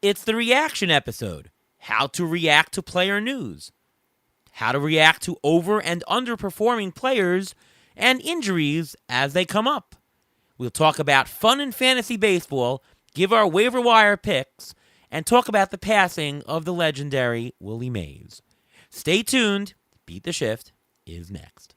It's the reaction episode. How to react to player news. How to react to over and underperforming players and injuries as they come up. We'll talk about fun in fantasy baseball, give our waiver wire picks, and talk about the passing of the legendary Willie Mays. Stay tuned. Beat the Shift is next.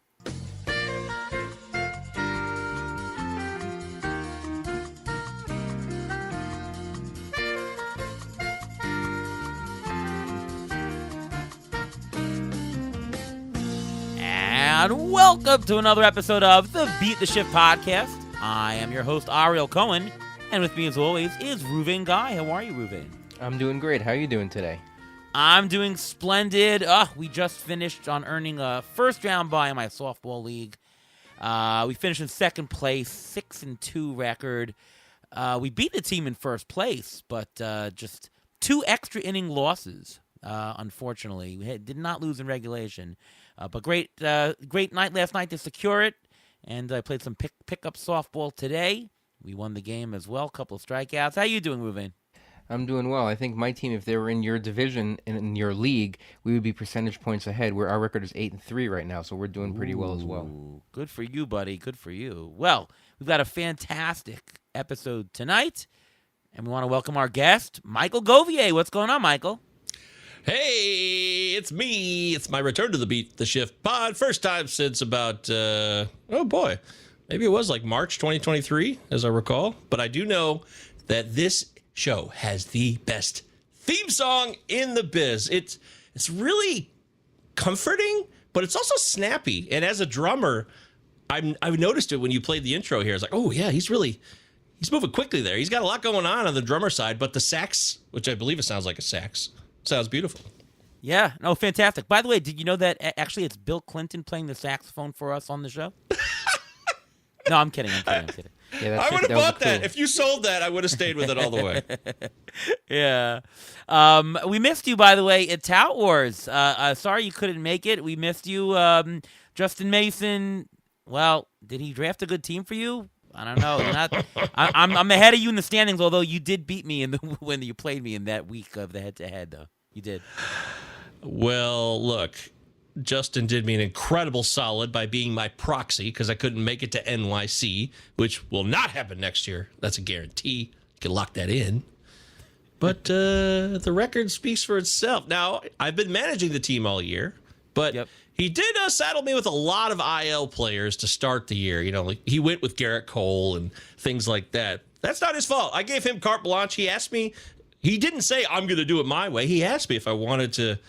And welcome to another episode of the Beat the Shift podcast. I am your host, Ariel Cohen, and with me as always is Ruvain Guy. How are you, Ruvain? I'm doing great. How are you doing today? I'm doing splendid. We just finished on earning a first round bye in my softball league. We finished in second place, 6-2 record. We beat the team in first place, but just 2 extra inning losses, unfortunately. We did not lose in regulation. But great night last night to secure it, and I played some pickup softball today. We won the game as well, a couple of strikeouts. How you doing, Ruvain? I'm doing well. I think my team, if they were in your division and in your league, we would be percentage points ahead, where our record is 8-3 right now, so we're doing pretty well as well. Good for you, buddy. Good for you. Well, we've got a fantastic episode tonight, and we want to welcome our guest, Michael Govier. What's going on, Michael? Hey, it's me. It's my return to the Beat the Shift pod. First time since about, maybe it was like March 2023, as I recall. But I do know that this show has the best theme song in the biz. It's really comforting, but it's also snappy. And as a drummer, I've noticed it when you played the intro here. It's like, oh, yeah, he's moving quickly there. He's got a lot going on the drummer side, but the sax, which I believe it sounds like a sax, sounds beautiful. Yeah, no, fantastic. By the way, did you know that actually it's Bill Clinton playing the saxophone for us on the show? No, I'm kidding. Yeah, I would have bought that. If you sold that, I would have stayed with it all the way. Yeah. We missed you, by the way, at Tout Wars. Sorry you couldn't make it. We missed you. Justin Mason, well, did he draft a good team for you? I don't know. I'm ahead of you in the standings, although you did beat me when you played me in that week of the head-to-head, though. You did. Well, look, Justin did me an incredible solid by being my proxy because I couldn't make it to NYC, which will not happen next year. That's a guarantee. You can lock that in. But the record speaks for itself. Now, I've been managing the team all year, but he did saddle me with a lot of IL players to start the year. You know, like he went with Garrett Cole and things like that. That's not his fault. I gave him carte blanche. He asked me. He didn't say, I'm going to do it my way. He asked me if I wanted to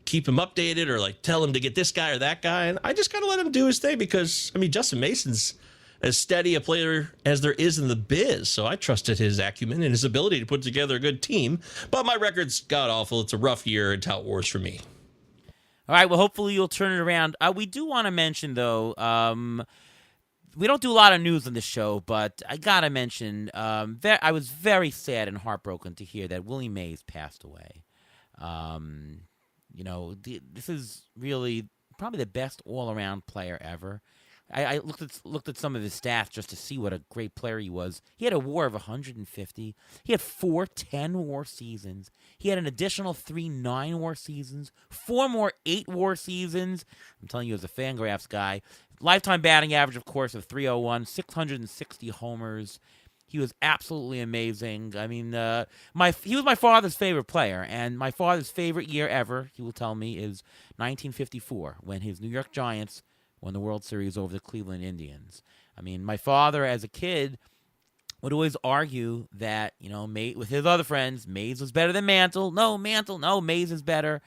keep him updated or like tell him to get this guy or that guy. And I just got to let him do his thing because, I mean, Justin Mason's as steady a player as there is in the biz. So I trusted his acumen and his ability to put together a good team. But my record's god-awful. It's a rough year in Tout Wars for me. All right, well, hopefully you'll turn it around. We do want to mention, though, we don't do a lot of news on this show, but I got to mention, I was very sad and heartbroken to hear that Willie Mays passed away. This is really probably the best all-around player ever. I looked at some of his stats just to see what a great player he was. He had a WAR of 150. He had 4 10-WAR seasons. He had an additional 3 9-WAR seasons, 4 more 8-WAR seasons. I'm telling you, as a Fangraphs guy, lifetime batting average, of course, of 301, 660 homers. He was absolutely amazing. I mean, he was my father's favorite player, and my father's favorite year ever, he will tell me, is 1954, when his New York Giants won the World Series over the Cleveland Indians. I mean, my father, as a kid, would always argue that, with his other friends, Mays was better than Mantle. No, Mays is better.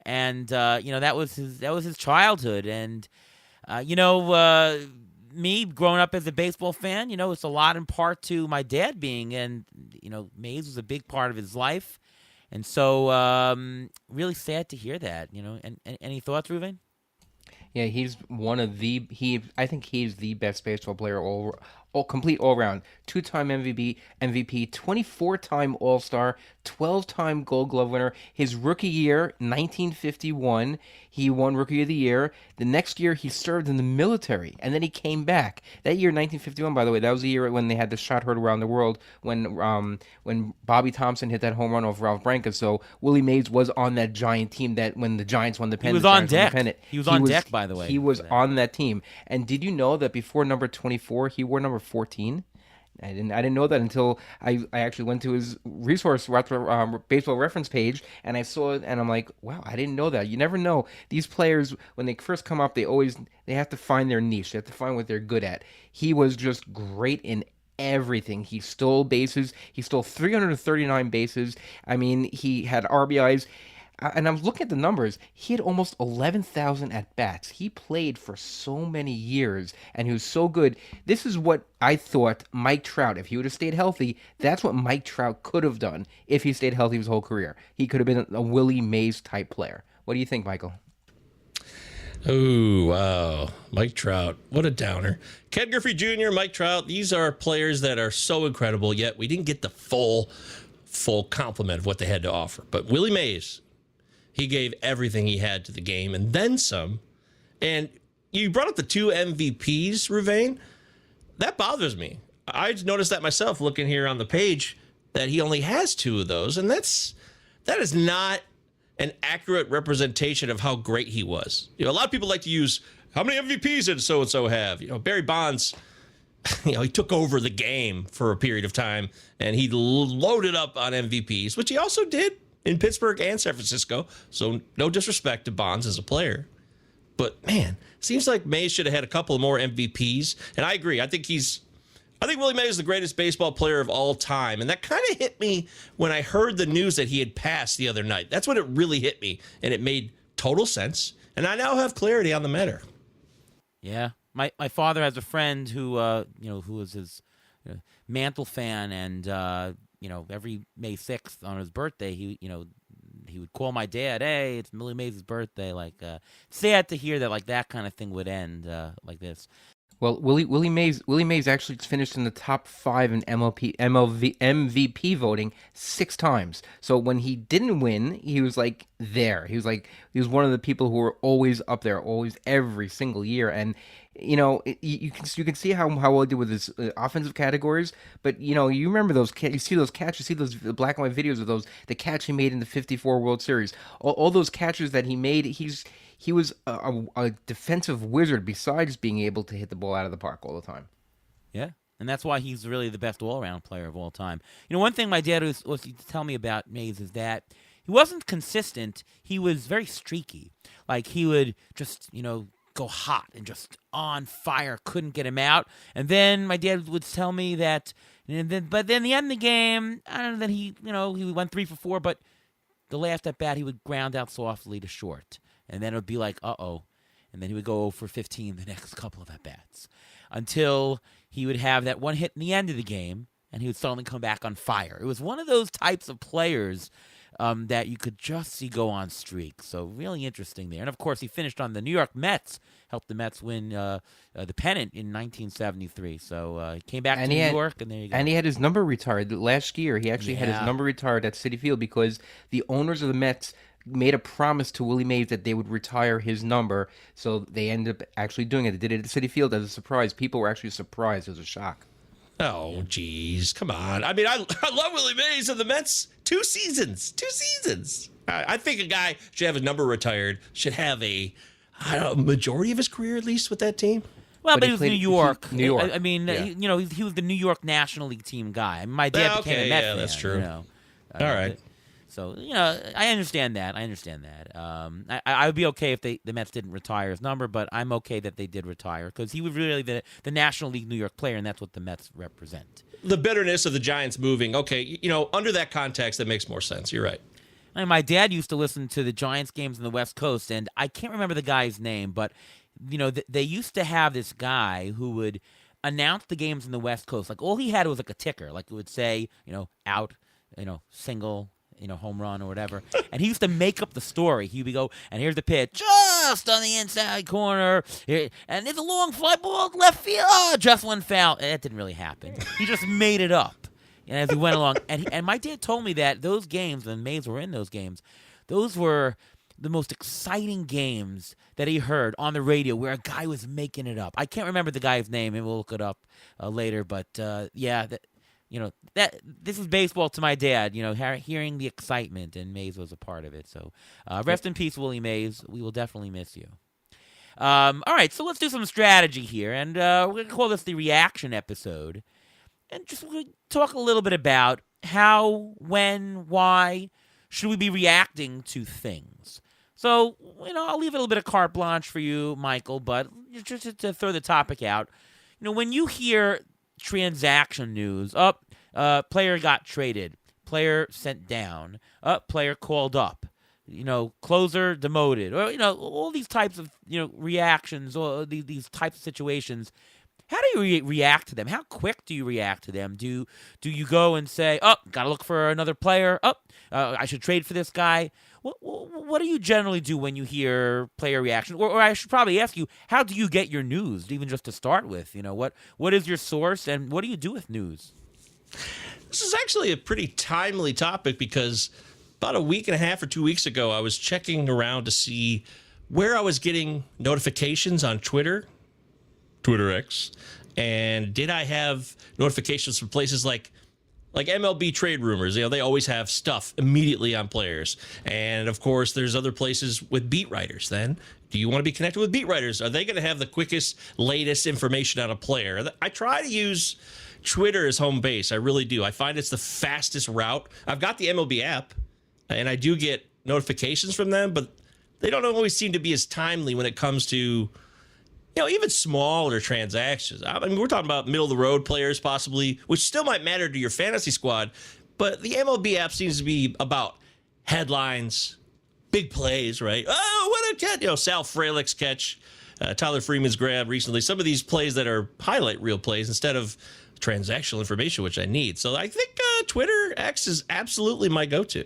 And, that was his childhood. And, me growing up as a baseball fan, it's a lot in part to my dad being, and, Mays was a big part of his life. And so, really sad to hear that, And any thoughts, Ruvain? Yeah, he's I think he's the best baseball player all complete all round, 2-time MVP, 24-time All Star, 12-time Gold Glove winner. His rookie year, 1951, he won Rookie of the Year. The next year, he served in the military, and then he came back. That year, 1951, by the way, that was the year when they had the shot heard around the world when Bobby Thompson hit that home run off Ralph Branca. So Willie Mays was on that Giant team that when the Giants won the pennant. He was on deck. He was on deck, by the way. He was on that team. And did you know that before number 24, he wore number 14? I didn't know that until I actually went to his baseball reference page and I saw it and I'm like, wow, I didn't know that. You never know. These players, when they first come up, they have to find their niche. They have to find what they're good at. He was just great in everything. He stole bases. He stole 339 bases. I mean, he had RBIs. And I was looking at the numbers. He had almost 11,000 at-bats. He played for so many years, and he was so good. This is what I thought Mike Trout, if he would have stayed healthy, that's what Mike Trout could have done if he stayed healthy his whole career. He could have been a Willie Mays-type player. What do you think, Michael? Oh, wow. Mike Trout. What a downer. Ken Griffey Jr., Mike Trout, these are players that are so incredible, yet we didn't get the full complement of what they had to offer. But Willie Mays, he gave everything he had to the game and then some. And you brought up the 2 MVPs, Ruvain. That bothers me. I noticed that myself looking here on the page that he only has 2 of those. And that is not an accurate representation of how great he was. A lot of people like to use, how many MVPs did so-and-so have? Barry Bonds, he took over the game for a period of time and he loaded up on MVPs, which he also did in Pittsburgh and San Francisco, so no disrespect to Bonds as a player. But, man, seems like Mays should have had a couple more MVPs. And I agree. I think Willie Mays is the greatest baseball player of all time. And that kind of hit me when I heard the news that he had passed the other night. That's when it really hit me, and it made total sense. And I now have clarity on the matter. Yeah. My father has a friend who was his Mantle fan, and every May 6th on his birthday, he would call my dad, hey, it's Willie Mays' birthday. Sad to hear that, that kind of thing would end like this. Well, Willie Mays actually finished in the top 5 in MVP voting 6 times. So when he didn't win, he was there. He was one of the people who were always up there, always every single year. And you can see how well he did with his offensive categories. But you remember those you see those catches, you see those black and white videos of the catch he made in the '54 World Series. All those catches that he made, he was a defensive wizard besides being able to hit the ball out of the park all the time. Yeah, and that's why he's really the best all-around player of all time. One thing my dad was to tell me about Mays is that he wasn't consistent. He was very streaky. He would just, go hot and just on fire, couldn't get him out. And then my dad would tell me that, but then the end of the game, I don't know, then he went 3 for 4, but the last at bat he would ground out softly to short. And then it would be like, uh-oh. And then he would go 0 for 15 the next couple of at-bats until he would have that one hit in the end of the game, and he would suddenly come back on fire. It was one of those types of players that you could just see go on streak. So really interesting there. And, of course, he finished on the New York Mets, helped the Mets win the pennant in 1973. So he came back to New York, and there you go. And he had his number retired. Last year, he actually had his number retired at Citi Field because the owners of the Mets made a promise to Willie Mays that they would retire his number, so they ended up actually doing it. They did it at Citi Field as a surprise. People were actually surprised. It was a shock. Oh, geez. Come on. I mean, I love Willie Mays and the Mets. 2 seasons. 2 seasons. I think a guy should have his number retired, should have a majority of his career at least with that team. Well, but he was New York. New York. I mean, he was the New York National League team guy. I mean, my dad became a Mets fan. That's true. All right. So, I understand that. I would be okay if the Mets didn't retire his number, but I'm okay that they did retire because he was really the National League New York player, and that's what the Mets represent. The bitterness of the Giants moving, okay, under that context, that makes more sense. You're right. I mean, my dad used to listen to the Giants games on the West Coast, and I can't remember the guy's name, but, they used to have this guy who would announce the games on the West Coast. All he had was a ticker. It would say, out, single, home run or whatever. And he used to make up the story. He would go, and here's the pitch. just on the inside corner. And it's a long fly ball left field. Oh, just one foul. That didn't really happen. He just made it up. And as he went along, and my dad told me that those games, when Mays were in those games, those were the most exciting games that he heard on the radio where a guy was making it up. I can't remember the guy's name, and we'll look it up later. But this is baseball to my dad. Hearing the excitement, and Mays was a part of it. So rest in peace, Willie Mays. We will definitely miss you. All right, so let's do some strategy here, and we're going to call this the reaction episode. And just talk a little bit about how, when, why should we be reacting to things. So, I'll leave a little bit of carte blanche for you, Michael, but just to throw the topic out, when you hear transaction news, player got traded, player sent down, player called up, closer demoted, or, all these types of, reactions, or these types of situations. How do you react to them? How quick do you react to them? Do you go and say, gotta look for another player? I should trade for this guy. What do you generally do when you hear player reaction? Or I should probably ask you, how do you get your news, even just to start with? What is your source, and what do you do with news? This is actually a pretty timely topic because about a week and a half or 2 weeks ago, I was checking around to see where I was getting notifications on Twitter X, and did I have notifications from places like MLB trade rumors? They always have stuff immediately on players, and of course there's other places with beat writers. Then do you want to be connected with beat writers? Are they going to have the quickest, latest information on a player? I try to use Twitter as home base. I really do. I find it's the fastest route. I've got the MLB app, and I do get notifications from them, but they don't always seem to be as timely when it comes to even smaller transactions. I mean, we're talking about middle-of-the-road players possibly, which still might matter to your fantasy squad, but the MLB app seems to be about headlines, big plays, right? Oh, what a catch! Sal Frelick's catch, Tyler Freeman's grab recently. Some of these plays that are highlight reel plays instead of transactional information, which I need. So I think Twitter X is absolutely my go-to.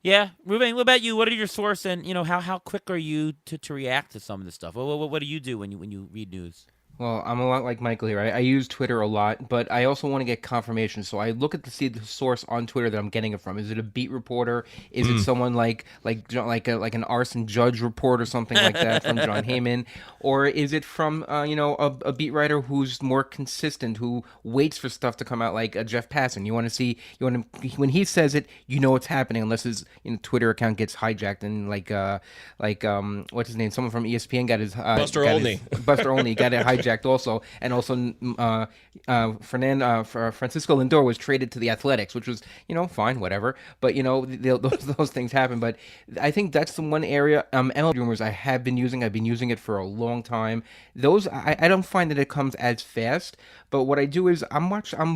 Yeah, Ruben, what about you? What are your source, and how quick are you to react to some of this stuff? What do you do when you read news? Well, I'm a lot like Michael here. I use Twitter a lot, but I also want to get confirmation. So I look at see the source on Twitter that I'm getting it from. Is it a beat reporter? Is it someone like an arson judge report or something like that from John Heyman? Or is it from a beat writer who's more consistent, who waits for stuff to come out, like Jeff Passan? When he says it, it's happening, unless his Twitter account gets hijacked and what's his name? Someone from ESPN got his Buster Olney. Buster Olney got it hijacked also, and also Francisco Lindor was traded to the Athletics, which was fine, whatever. But those things happen. But I think that's the one area MLB rumors I have been using. I've been using it for a long time. Those I don't find that it comes as fast. But what I do is I'm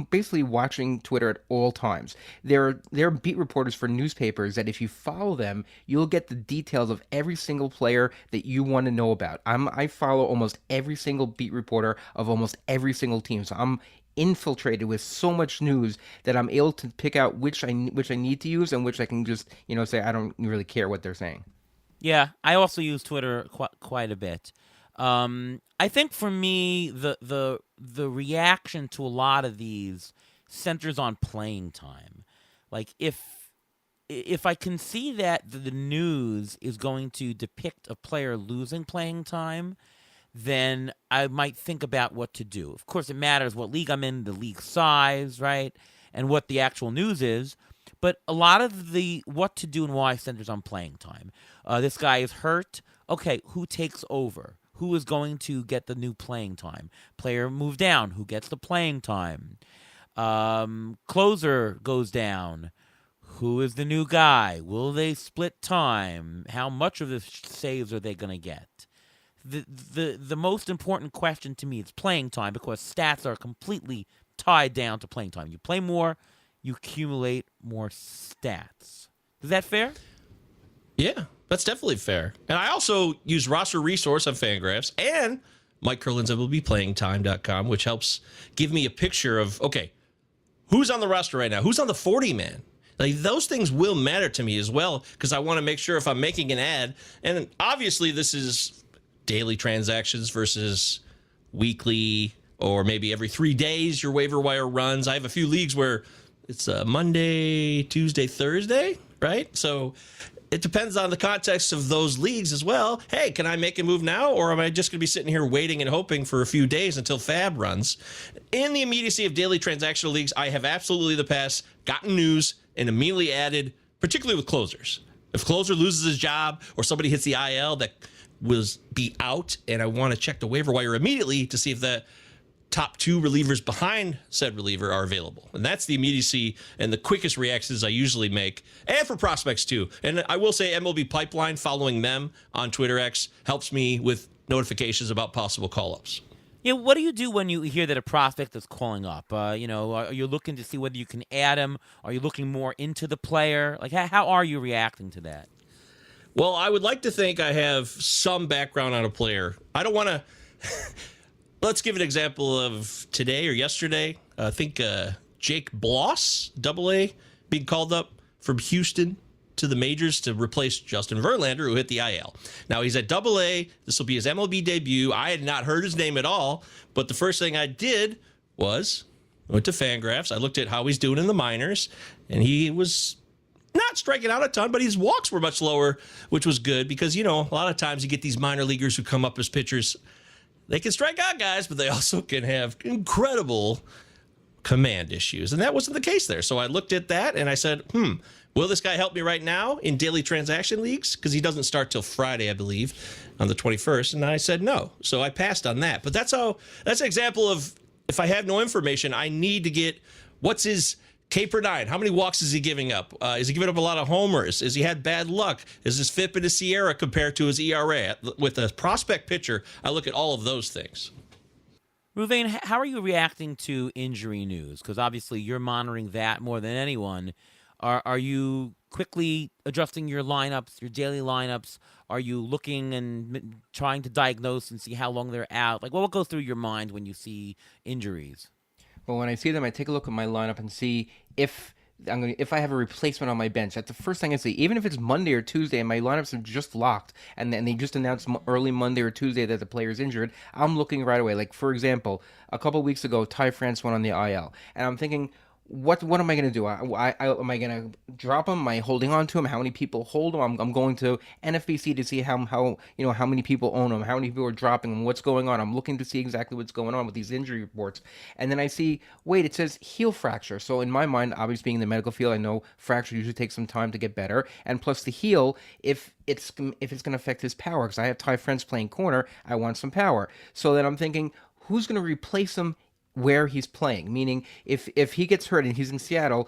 basically watching Twitter at all times. There are beat reporters for newspapers that if you follow them, you'll get the details of every single player that you want to know about. I follow almost every single beat reporter of almost every single team. So I'm infiltrated with so much news that I'm able to pick out which I need to use and which I can just say I don't really care what they're saying. Yeah, I also use Twitter quite a bit. I think for me, the reaction to a lot of these centers on playing time. Like if I can see that the news is going to depict a player losing playing time, then I might think about what to do. Of course, it matters what league I'm in, the league size, right, and what the actual news is. But a lot of the what to do and why centers on playing time. This guy is hurt. Okay, who takes over? Who is going to get the new playing time? Player move down. Who gets the playing time? Closer goes down. Who is the new guy? Will they split time? How much of the saves are they going to get? The most important question to me is playing time, because stats are completely tied down to playing time. You play more, you accumulate more stats. Is that fair? Yeah, that's definitely fair. And I also use roster resource on Fangraphs and Mike Curlin's MLBplayingtime.com, which helps give me a picture of, okay, who's on the roster right now? Who's on the 40-man? Like, those things will matter to me as well, because I want to make sure if I'm making an ad, and obviously this is daily transactions versus weekly or maybe every 3 days your waiver wire runs. I have a few leagues where it's Monday, Tuesday, Thursday, right? So it depends on the context of those leagues as well. Hey, can I make a move now, or am I just going to be sitting here waiting and hoping for a few days until Fab runs? In the immediacy of daily transactional leagues, I have absolutely in the past gotten news and immediately added, particularly with closers. If closer loses his job or somebody hits the IL that was be out, and I want to check the waiver wire immediately to see if the top 2 relievers behind said reliever are available. And that's the immediacy and the quickest reactions I usually make, and for prospects too. And I will say MLB Pipeline, following them on Twitter X, helps me with notifications about possible call-ups. Yeah, what do you do when you hear that a prospect is calling up? Are you looking to see whether you can add him? Are you looking more into the player? Like, how are you reacting to that? Well, I would like to think I have some background on a player. I don't want to... Let's give an example of today or yesterday. I think Jake Bloss, AA, being called up from Houston to the majors to replace Justin Verlander, who hit the IL. Now, he's at AA. This will be his MLB debut. I had not heard his name at all, but the first thing I did was went to Fangraphs. I looked at how he's doing in the minors, and he was not striking out a ton, but his walks were much lower, which was good because, a lot of times you get these minor leaguers who come up as pitchers. They can strike out guys, but they also can have incredible command issues. And that wasn't the case there. So I looked at that and I said, will this guy help me right now in daily transaction leagues? Because he doesn't start till Friday, I believe, on the 21st. And I said no. So I passed on that. But that's an example of, if I have no information, I need to get what's his K per 9. How many walks is he giving up? Is he giving up a lot of homers? Has he had bad luck? Is his FIP in his Sierra compared to his ERA? With a prospect pitcher, I look at all of those things. Ruvain, how are you reacting to injury news? Because obviously you're monitoring that more than anyone. Are you quickly adjusting your lineups, your daily lineups? Are you looking and trying to diagnose and see how long they're out? Like, what will go through your mind when you see injuries? Well, when I see them, I take a look at my lineup and see if I have a replacement on my bench. That's the first thing I see. Even if it's Monday or Tuesday and my lineups are just locked, and then they just announced early Monday or Tuesday that the player's injured, I'm looking right away. Like, for example, a couple weeks ago, Ty France went on the IL, and I'm thinking, what am I going to do? Am I going to drop him? Am I holding on to him? How many people hold him? I'm going to NFBC to see how many people own him, how many people are dropping him, what's going on. I'm looking to see exactly what's going on with these injury reports. And then I see, wait, it says heel fracture. So in my mind, obviously being in the medical field, I know fracture usually takes some time to get better. And plus the heel, if it's going to affect his power, because I have Ty France playing corner, I want some power. So then I'm thinking, who's going to replace him where he's playing? Meaning, if he gets hurt and he's in Seattle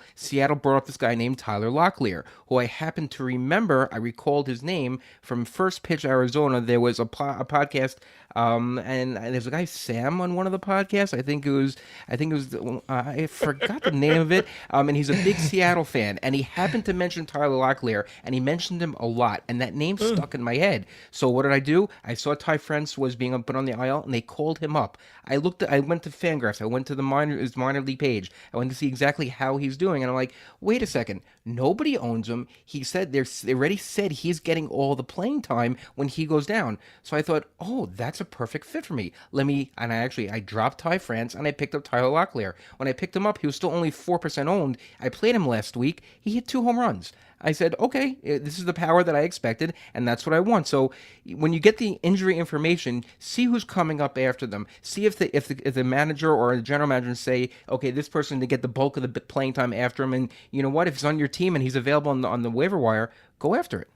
brought up this guy named Tyler Locklear, who I happen to remember. I recalled his name from First Pitch Arizona. There was a podcast, and there's a guy Sam on one of the podcasts. I think it was I forgot the name of it. And he's a big Seattle fan, and he happened to mention Tyler Locklear, and he mentioned him a lot, and that name stuck in my head. So what did I do? I saw Ty France was being put on the IL, and they called him up. I went to Fangraphs. I went to his minor league page. I went to see exactly how he's doing, and I'm like, wait a second, nobody owns him. He said they already said he's getting all the playing time when he goes down. So I thought, oh, that's a perfect fit for me. I dropped Ty France and I picked up Tyler Locklear. When I picked him up, he was still only 4% owned. I played him last week. He hit 2 home runs. I said, okay, this is the power that I expected, and that's what I want. So when you get the injury information, see who's coming up after them. See if the manager or the general manager say, okay, this person to get the bulk of the playing time after him, and you know what? If he's on your team and he's available on the waiver wire, go after it.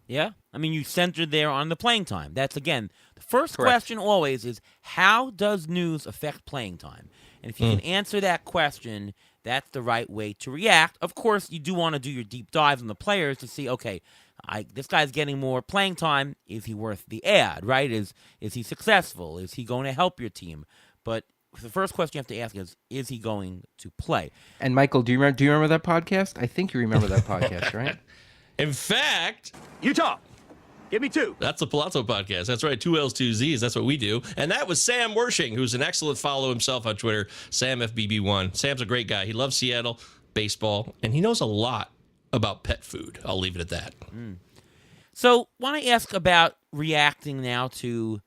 Yeah, I mean, you centered there on the playing time. That's, again, the first Correct. question always is, how does news affect playing time? And if you can answer that question, that's the right way to react. Of course, you do want to do your deep dives on the players to see, okay, this guy's getting more playing time. Is he worth the ad, right? Is he successful? Is he going to help your team? But the first question you have to ask is he going to play? And Michael, do you remember that podcast? I think you remember that podcast, right? In fact, Utah, give me 2. that's the Palazzo podcast. That's right. 2 L's, 2 Z's. That's what we do. And that was Sam Wershing, who's an excellent follow himself on Twitter, SamFBB1. Sam's a great guy. He loves Seattle baseball, and he knows a lot about pet food. I'll leave it at that. So, want to ask about reacting now to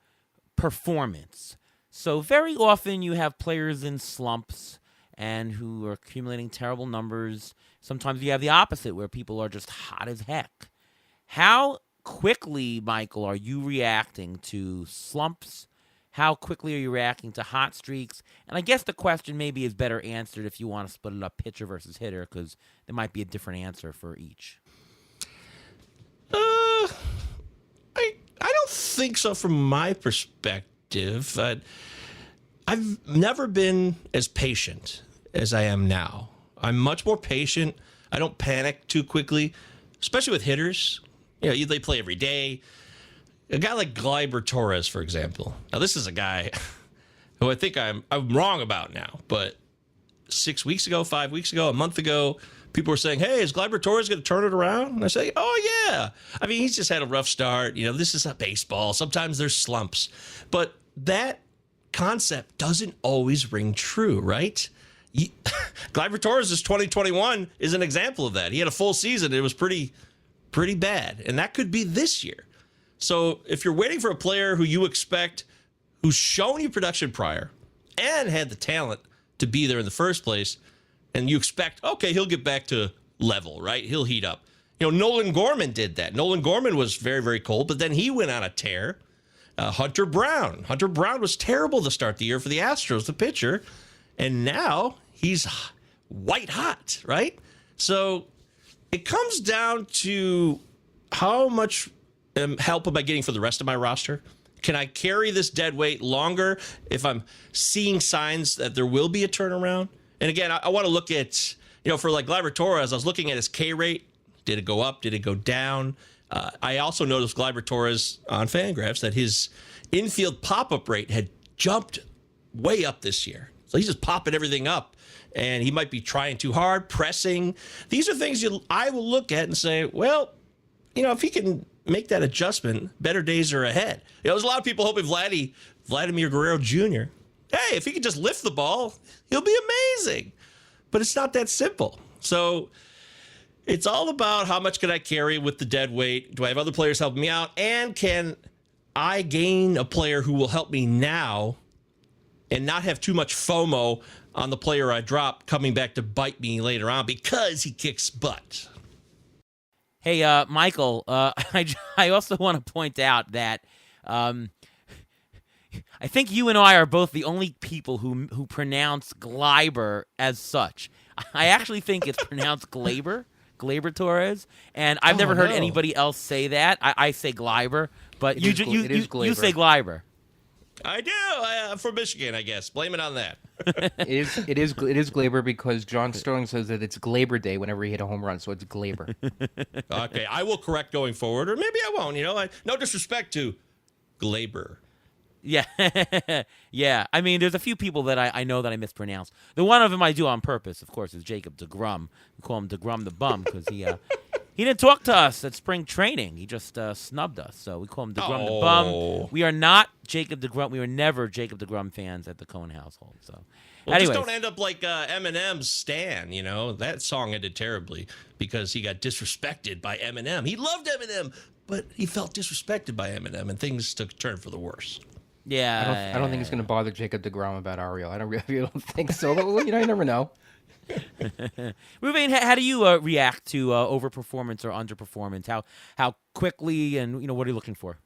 performance. So, very often you have players in slumps and who are accumulating terrible numbers. Sometimes you have the opposite where people are just hot as heck. How quickly, Michael, are you reacting to slumps? How quickly are you reacting to hot streaks? And I guess the question maybe is better answered if you want to split it up pitcher versus hitter, because there might be a different answer for each. I don't think so from my perspective. I've never been as patient as I am now. I'm much more patient. I don't panic too quickly, especially with hitters. They play every day. A guy like Gleyber Torres, for example. Now, this is a guy who I think I'm wrong about now, but 6 weeks ago, 5 weeks ago, a month ago, people were saying, hey, is Gleyber Torres going to turn it around? And I say, oh, yeah. I mean, he's just had a rough start. This is a baseball. Sometimes there's slumps. But that concept doesn't always ring true, right? Gleyber Torres' 2021 is an example of that. He had a full season. It was pretty bad. And that could be this year. So if you're waiting for a player who you expect, who's shown you production prior and had the talent to be there in the first place, and you expect, okay, he'll get back to level, right? He'll heat up. Nolan Gorman did that. Nolan Gorman was very, very cold, but then he went on a tear. Hunter Brown was terrible to start the year for the Astros, the pitcher, and now he's white hot, right? So it comes down to how much help am I getting for the rest of my roster? Can I carry this dead weight longer if I'm seeing signs that there will be a turnaround? And again, I want to look at, for like Gleyber Torres, I was looking at his K rate. Did it go up? Did it go down? I also noticed Gleyber Torres on Fangraphs that his infield pop-up rate had jumped way up this year. So he's just popping everything up. And he might be trying too hard, pressing. These are things I will look at and say, well, if he can make that adjustment, better days are ahead. There's a lot of people hoping Vladimir Guerrero Jr., hey, if he can just lift the ball, he'll be amazing. But it's not that simple. So it's all about how much can I carry with the dead weight? Do I have other players helping me out? And can I gain a player who will help me now and not have too much FOMO on the player I dropped coming back to bite me later on because he kicks butt? Hey, Michael, I also want to point out that I think you and I are both the only people who pronounce Gleyber as such. I actually think it's pronounced Gleyber Torres, and I've never heard anybody else say that. I say Gleyber, but you say Gleyber. I do. I'm from Michigan, I guess. Blame it on that. It is Gleyber because John Sterling says that it's Gleyber Day whenever he hit a home run, so it's Gleyber. Okay, I will correct going forward, or maybe I won't. No disrespect to Gleyber. Yeah, yeah. I mean, there's a few people that I know that I mispronounce. The one of them I do on purpose, of course, is Jacob deGrom. We call him deGrom the Bum because he didn't talk to us at spring training. He just snubbed us, so we call him deGrom the Bum. We are not Jacob deGrom. We were never Jacob deGrom fans at the Cohen household. So, anyways. Just don't end up like Eminem's Stan. That song ended terribly because he got disrespected by Eminem. He loved Eminem, but he felt disrespected by Eminem, and things took a turn for the worse. Yeah, I don't think it's going to bother Jacob deGrom about Ariel. I really don't think so. But, you never know. Ruvain, how do you react to overperformance or underperformance? How quickly and what are you looking for?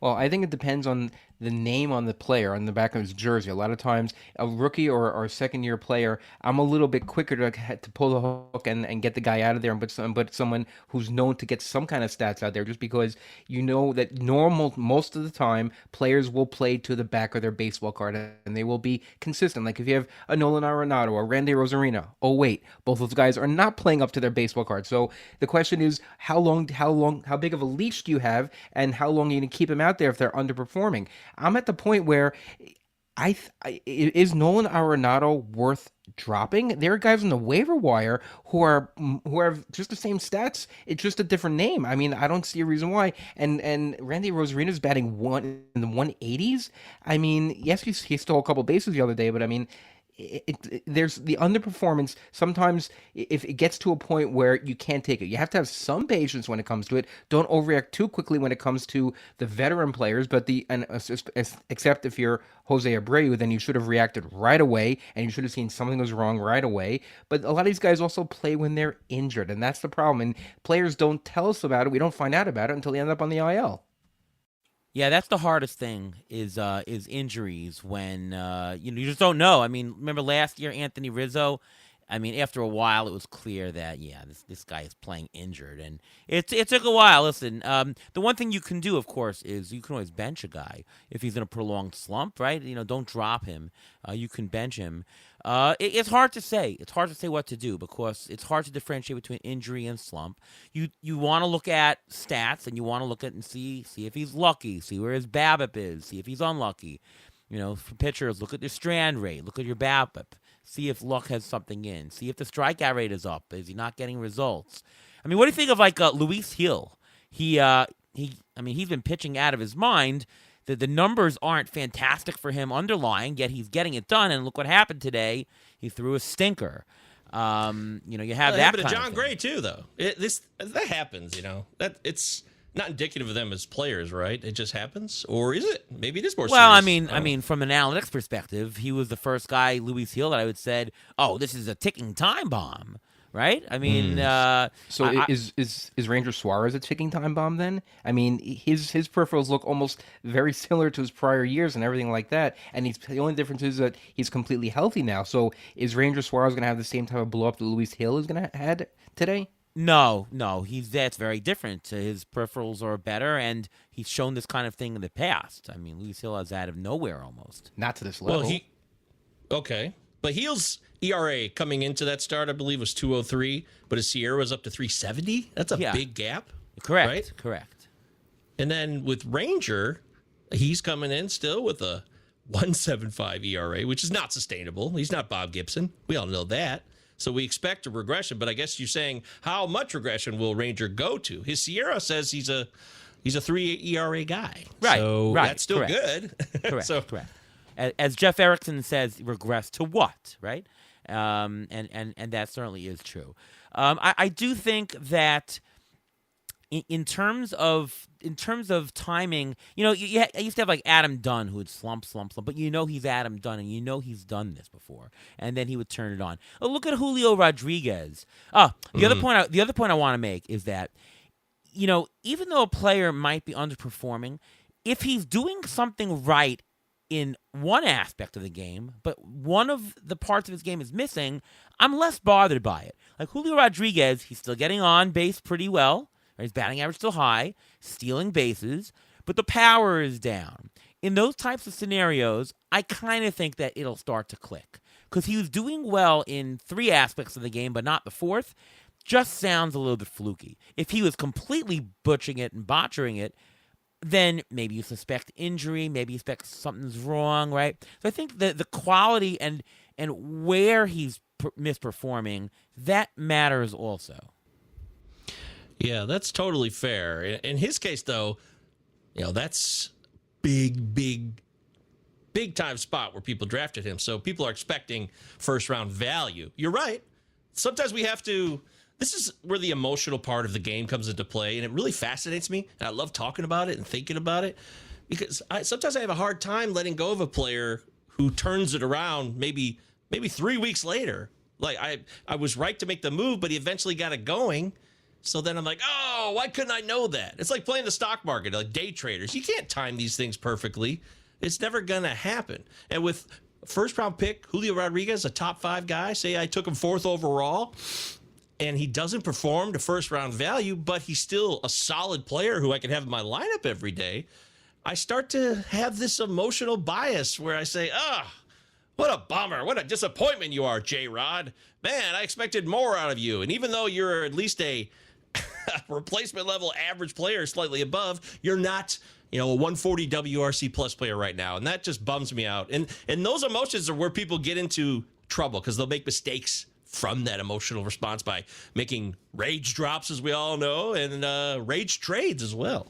Well, I think it depends on the name on the player on the back of his jersey. A lot of times, a rookie or a second-year player, I'm a little bit quicker to pull the hook and get the guy out of there and put someone who's known to get some kind of stats out there, just because that most of the time, players will play to the back of their baseball card and they will be consistent. Like if you have a Nolan Arenado or Randy Rosarina, both those guys are not playing up to their baseball card. So the question is, how big of a leash do you have, and how long are you going to keep them out there if they're underperforming? I'm at the point where is Nolan Arenado worth dropping? There are guys on the waiver wire who have just the same stats. It's just a different name. I mean, I don't see a reason why. And Randy Rosarina's batting in the 180s. I mean, yes, he stole a couple bases the other day, but I mean, there's the underperformance. Sometimes if it gets to a point where you can't take it, you have to have some patience when it comes to it. Don't overreact too quickly when it comes to the veteran players. But except if you're Jose Abreu, then you should have reacted right away, and you should have seen something was wrong right away. But a lot of these guys also play when they're injured, and that's the problem. And players don't tell us about it. We don't find out about it until they end up on the IL. Yeah, that's the hardest thing is injuries when you just don't know. I mean, remember last year Anthony Rizzo? I mean, after a while it was clear that this guy is playing injured, and it took a while. Listen, the one thing you can do, of course, is you can always bench a guy if he's in a prolonged slump, right? Don't drop him. You can bench him. It's hard to say. It's hard to say what to do because it's hard to differentiate between injury and slump. You want to look at stats and you want to look at and see if he's lucky, see where his BABIP is, see if he's unlucky. For pitchers, look at their strand rate, look at your BABIP, see if luck has something in, see if the strikeout rate is up. Is he not getting results? I mean, what do you think of like Luis Hill? He's been pitching out of his mind. The numbers aren't fantastic for him underlying, yet he's getting it done. And look what happened today. He threw a stinker. You have that happened to kind John of Gray too, though. That happens. That it's not indicative of them as players, right? It just happens, or is it? Maybe it is more. Well, serious. I mean, from an analytics perspective, he was the first guy, Luis Hill, that I would said, "Oh, this is a ticking time bomb." Right? I mean, is Ranger Suarez a ticking time bomb then? I mean, his peripherals look almost very similar to his prior years and everything like that. And the only difference is that he's completely healthy now. So is Ranger Suarez going to have the same type of blow up that Luis Hill is going to had today? No, that's very different. His peripherals are better, and he's shown this kind of thing in the past. I mean, Luis Hill is out of nowhere almost. Not to this level. Well, okay. But Hill's ERA coming into that start, I believe, was 2.03, but his Sierra was up to 3.70. That's a big gap. Correct. Right? Correct. And then with Ranger, he's coming in still with a 1.75 ERA, which is not sustainable. He's not Bob Gibson. We all know that. So we expect a regression, but I guess you're saying how much regression will Ranger go to? His Sierra says he's a 3 ERA guy. Right. So right. that's still correct. good. Correct. Correct. As Jeff Erickson says, regress to what, right? And that certainly is true. I do think that in terms of timing, I used to have like Adam Dunn who would slump, but he's Adam Dunn and he's done this before, and then he would turn it on. Oh, look at Julio Rodriguez. The other point I want to make is that even though a player might be underperforming, if he's doing something right in one aspect of the game, but one of the parts of his game is missing, I'm less bothered by it. Like Julio Rodriguez, he's still getting on base pretty well. His batting average still high, stealing bases, but the power is down. In those types of scenarios, I kind of think that it'll start to click. Because he was doing well in 3 aspects of the game, but not the 4th. Just sounds a little bit fluky. If he was completely butchering it and botchering it, then maybe you suspect injury, maybe you suspect something's wrong, right? So I think the quality and where he's misperforming, that matters also. Yeah, that's totally fair. In his case, though, that's big time spot where people drafted him. So people are expecting first round value. You're right. Sometimes we have to. This is where the emotional part of the game comes into play, and it really fascinates me. And I love talking about it and thinking about it because sometimes I have a hard time letting go of a player who turns it around maybe 3 weeks later. Like I was right to make the move, but he eventually got it going. So then I'm like, oh, why couldn't I know that? It's like playing the stock market, like day traders. You can't time these things perfectly. It's never going to happen. And with first round pick, Julio Rodriguez, a top 5 guy, say I took him 4th overall, and he doesn't perform to first round value, but he's still a solid player who I can have in my lineup every day. I start to have this emotional bias where I say, what a bummer. What a disappointment you are, J-Rod. Man, I expected more out of you. And even though you're at least a replacement level average player, slightly above, you're not, a 140 WRC plus player right now. And that just bums me out. And those emotions are where people get into trouble because they'll make mistakes from that emotional response by making rage drops, as we all know, and rage trades as well.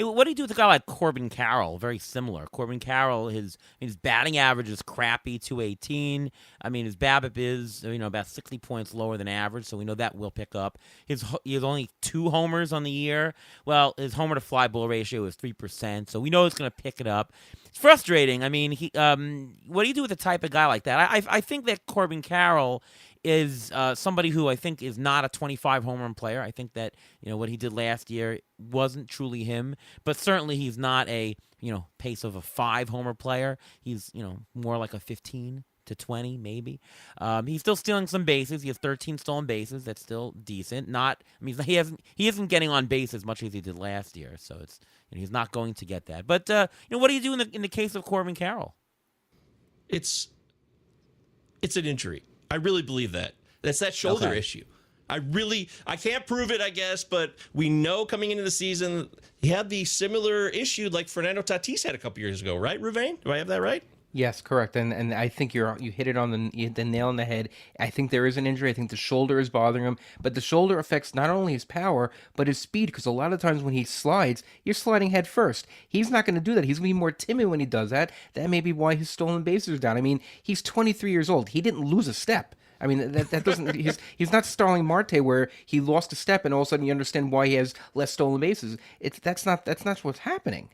Hey, what do you do with a guy like Corbin Carroll? Very similar. Corbin Carroll, his batting average is crappy, 218. I mean, his BABIP is about 60 points lower than average, so we know that will pick up. He has only 2 homers on the year. Well, his homer to fly ball ratio is 3%, so we know it's going to pick it up. It's frustrating. I mean, what do you do with a type of guy like that? I think that Corbin Carroll is somebody who I think is not a 25 home run player. I think that what he did last year wasn't truly him, but certainly he's not a pace of a 5 homer player. He's more like a 15 to 20 maybe. He's still stealing some bases. He has 13 stolen bases. That's still decent. He isn't getting on base as much as he did last year, so it's he's not going to get that. But what do you do in the case of Corbin Carroll? It's an injury. I really believe that. That's that shoulder issue. I can't prove it, I guess, but we know coming into the season, he had the similar issue like Fernando Tatis had a couple years ago, right, Ruvain? Do I have that right? Yes, correct. And I think you hit it on the nail on the head. I think there is an injury. I think the shoulder is bothering him, but the shoulder affects not only his power, but his speed, because a lot of times when he slides, you're sliding head first. He's not going to do that. He's going to be more timid when he does that. That may be why his stolen bases are down. I mean, he's 23 years old. He didn't lose a step. I mean, that doesn't. He's not Starling Marte where he lost a step and all of a sudden you understand why he has less stolen bases. That's not what's happening.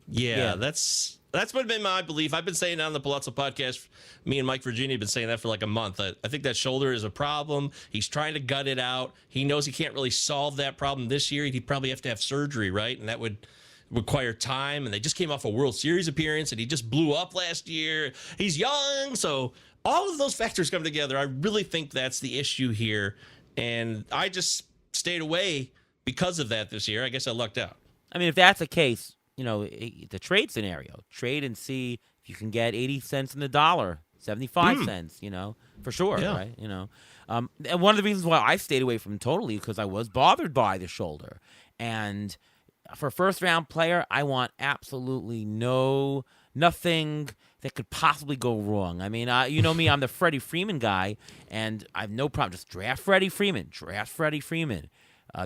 Yeah. That's been my belief. I've been saying it on the Palazzo podcast. Me and Mike Virginia have been saying that for like a month. I think that shoulder is a problem. He's trying to gut it out. He knows he can't really solve that problem this year. He'd probably have to have surgery, right? And that would require time. And they just came off a World Series appearance, and he just blew up last year. He's young, so all of those factors come together. I really think that's the issue here. And I just stayed away because of that this year. I guess I lucked out. I mean, if that's the case, the trade scenario, trade and see if you can get 80 cents in the dollar, 75 cents, for sure, right? And one of the reasons why I stayed away from him totally because I was bothered by the shoulder. And for a first-round player, I want absolutely nothing that could possibly go wrong. I mean, you know me, I'm the Freddie Freeman guy, and I have no problem. Just draft Freddie Freeman.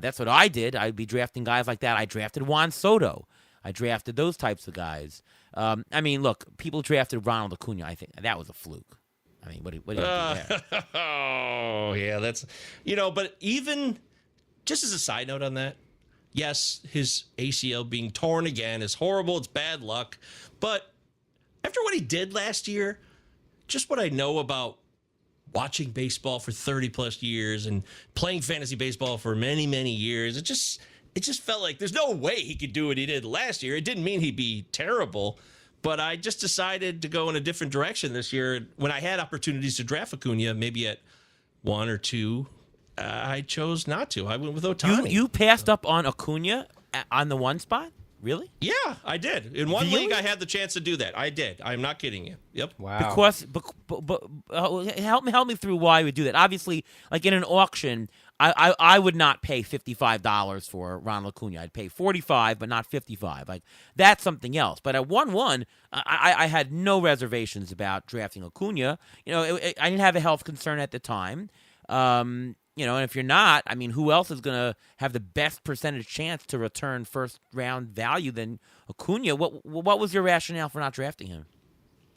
That's what I did. I'd be drafting guys like that. I drafted Juan Soto. I drafted those types of guys. I mean, look, people drafted Ronald Acuna. I think that was a fluke. I mean, what do you do there? Oh, yeah, that's, but even just as a side note on that, yes, his ACL being torn again is horrible. It's bad luck. But after what he did last year, just what I know about watching baseball for 30 plus years and playing fantasy baseball for many, many years, it just felt like there's no way he could do what he did last year. It didn't mean he'd be terrible, but I just decided to go in a different direction this year. When I had opportunities to draft Acuna, maybe at 1 or 2, I chose not to. I went with Ohtani. You passed up on Acuna on the 1 spot? Really? Yeah, I did. In one league, I had the chance to do that. I did. I'm not kidding you. Yep. Wow. Because, but help me through why you would do that. Obviously, like in an auction, I would not pay $55 for Ronald Acuna. I'd pay $45, but not $55. Like that's something else. But at 1-1, I had no reservations about drafting Acuna. I didn't have a health concern at the time. And if you're not, I mean, who else is going to have the best percentage chance to return first round value than Acuna? What was your rationale for not drafting him?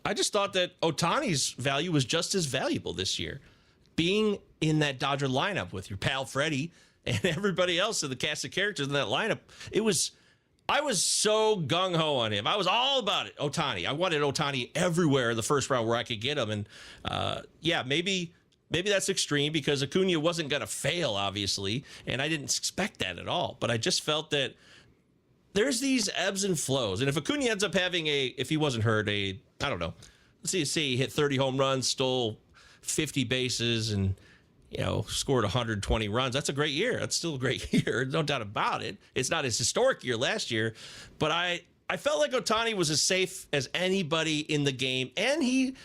I just thought that Ohtani's value was just as valuable this year. Being in that Dodger lineup with your pal Freddie and everybody else in the cast of characters in that lineup, I was so gung-ho on him. I was all about it. Ohtani. I wanted Ohtani everywhere in the first round where I could get him. And maybe that's extreme because Acuna wasn't going to fail, obviously, and I didn't expect that at all. But I just felt that there's these ebbs and flows. And if Acuna ends up having if he wasn't hurt, I don't know, let's say he hit 30 home runs, stole 50 bases, and, scored 120 runs, that's a great year. That's still a great year, no doubt about it. It's not his historic year last year, but I felt like Ohtani was as safe as anybody in the game, and he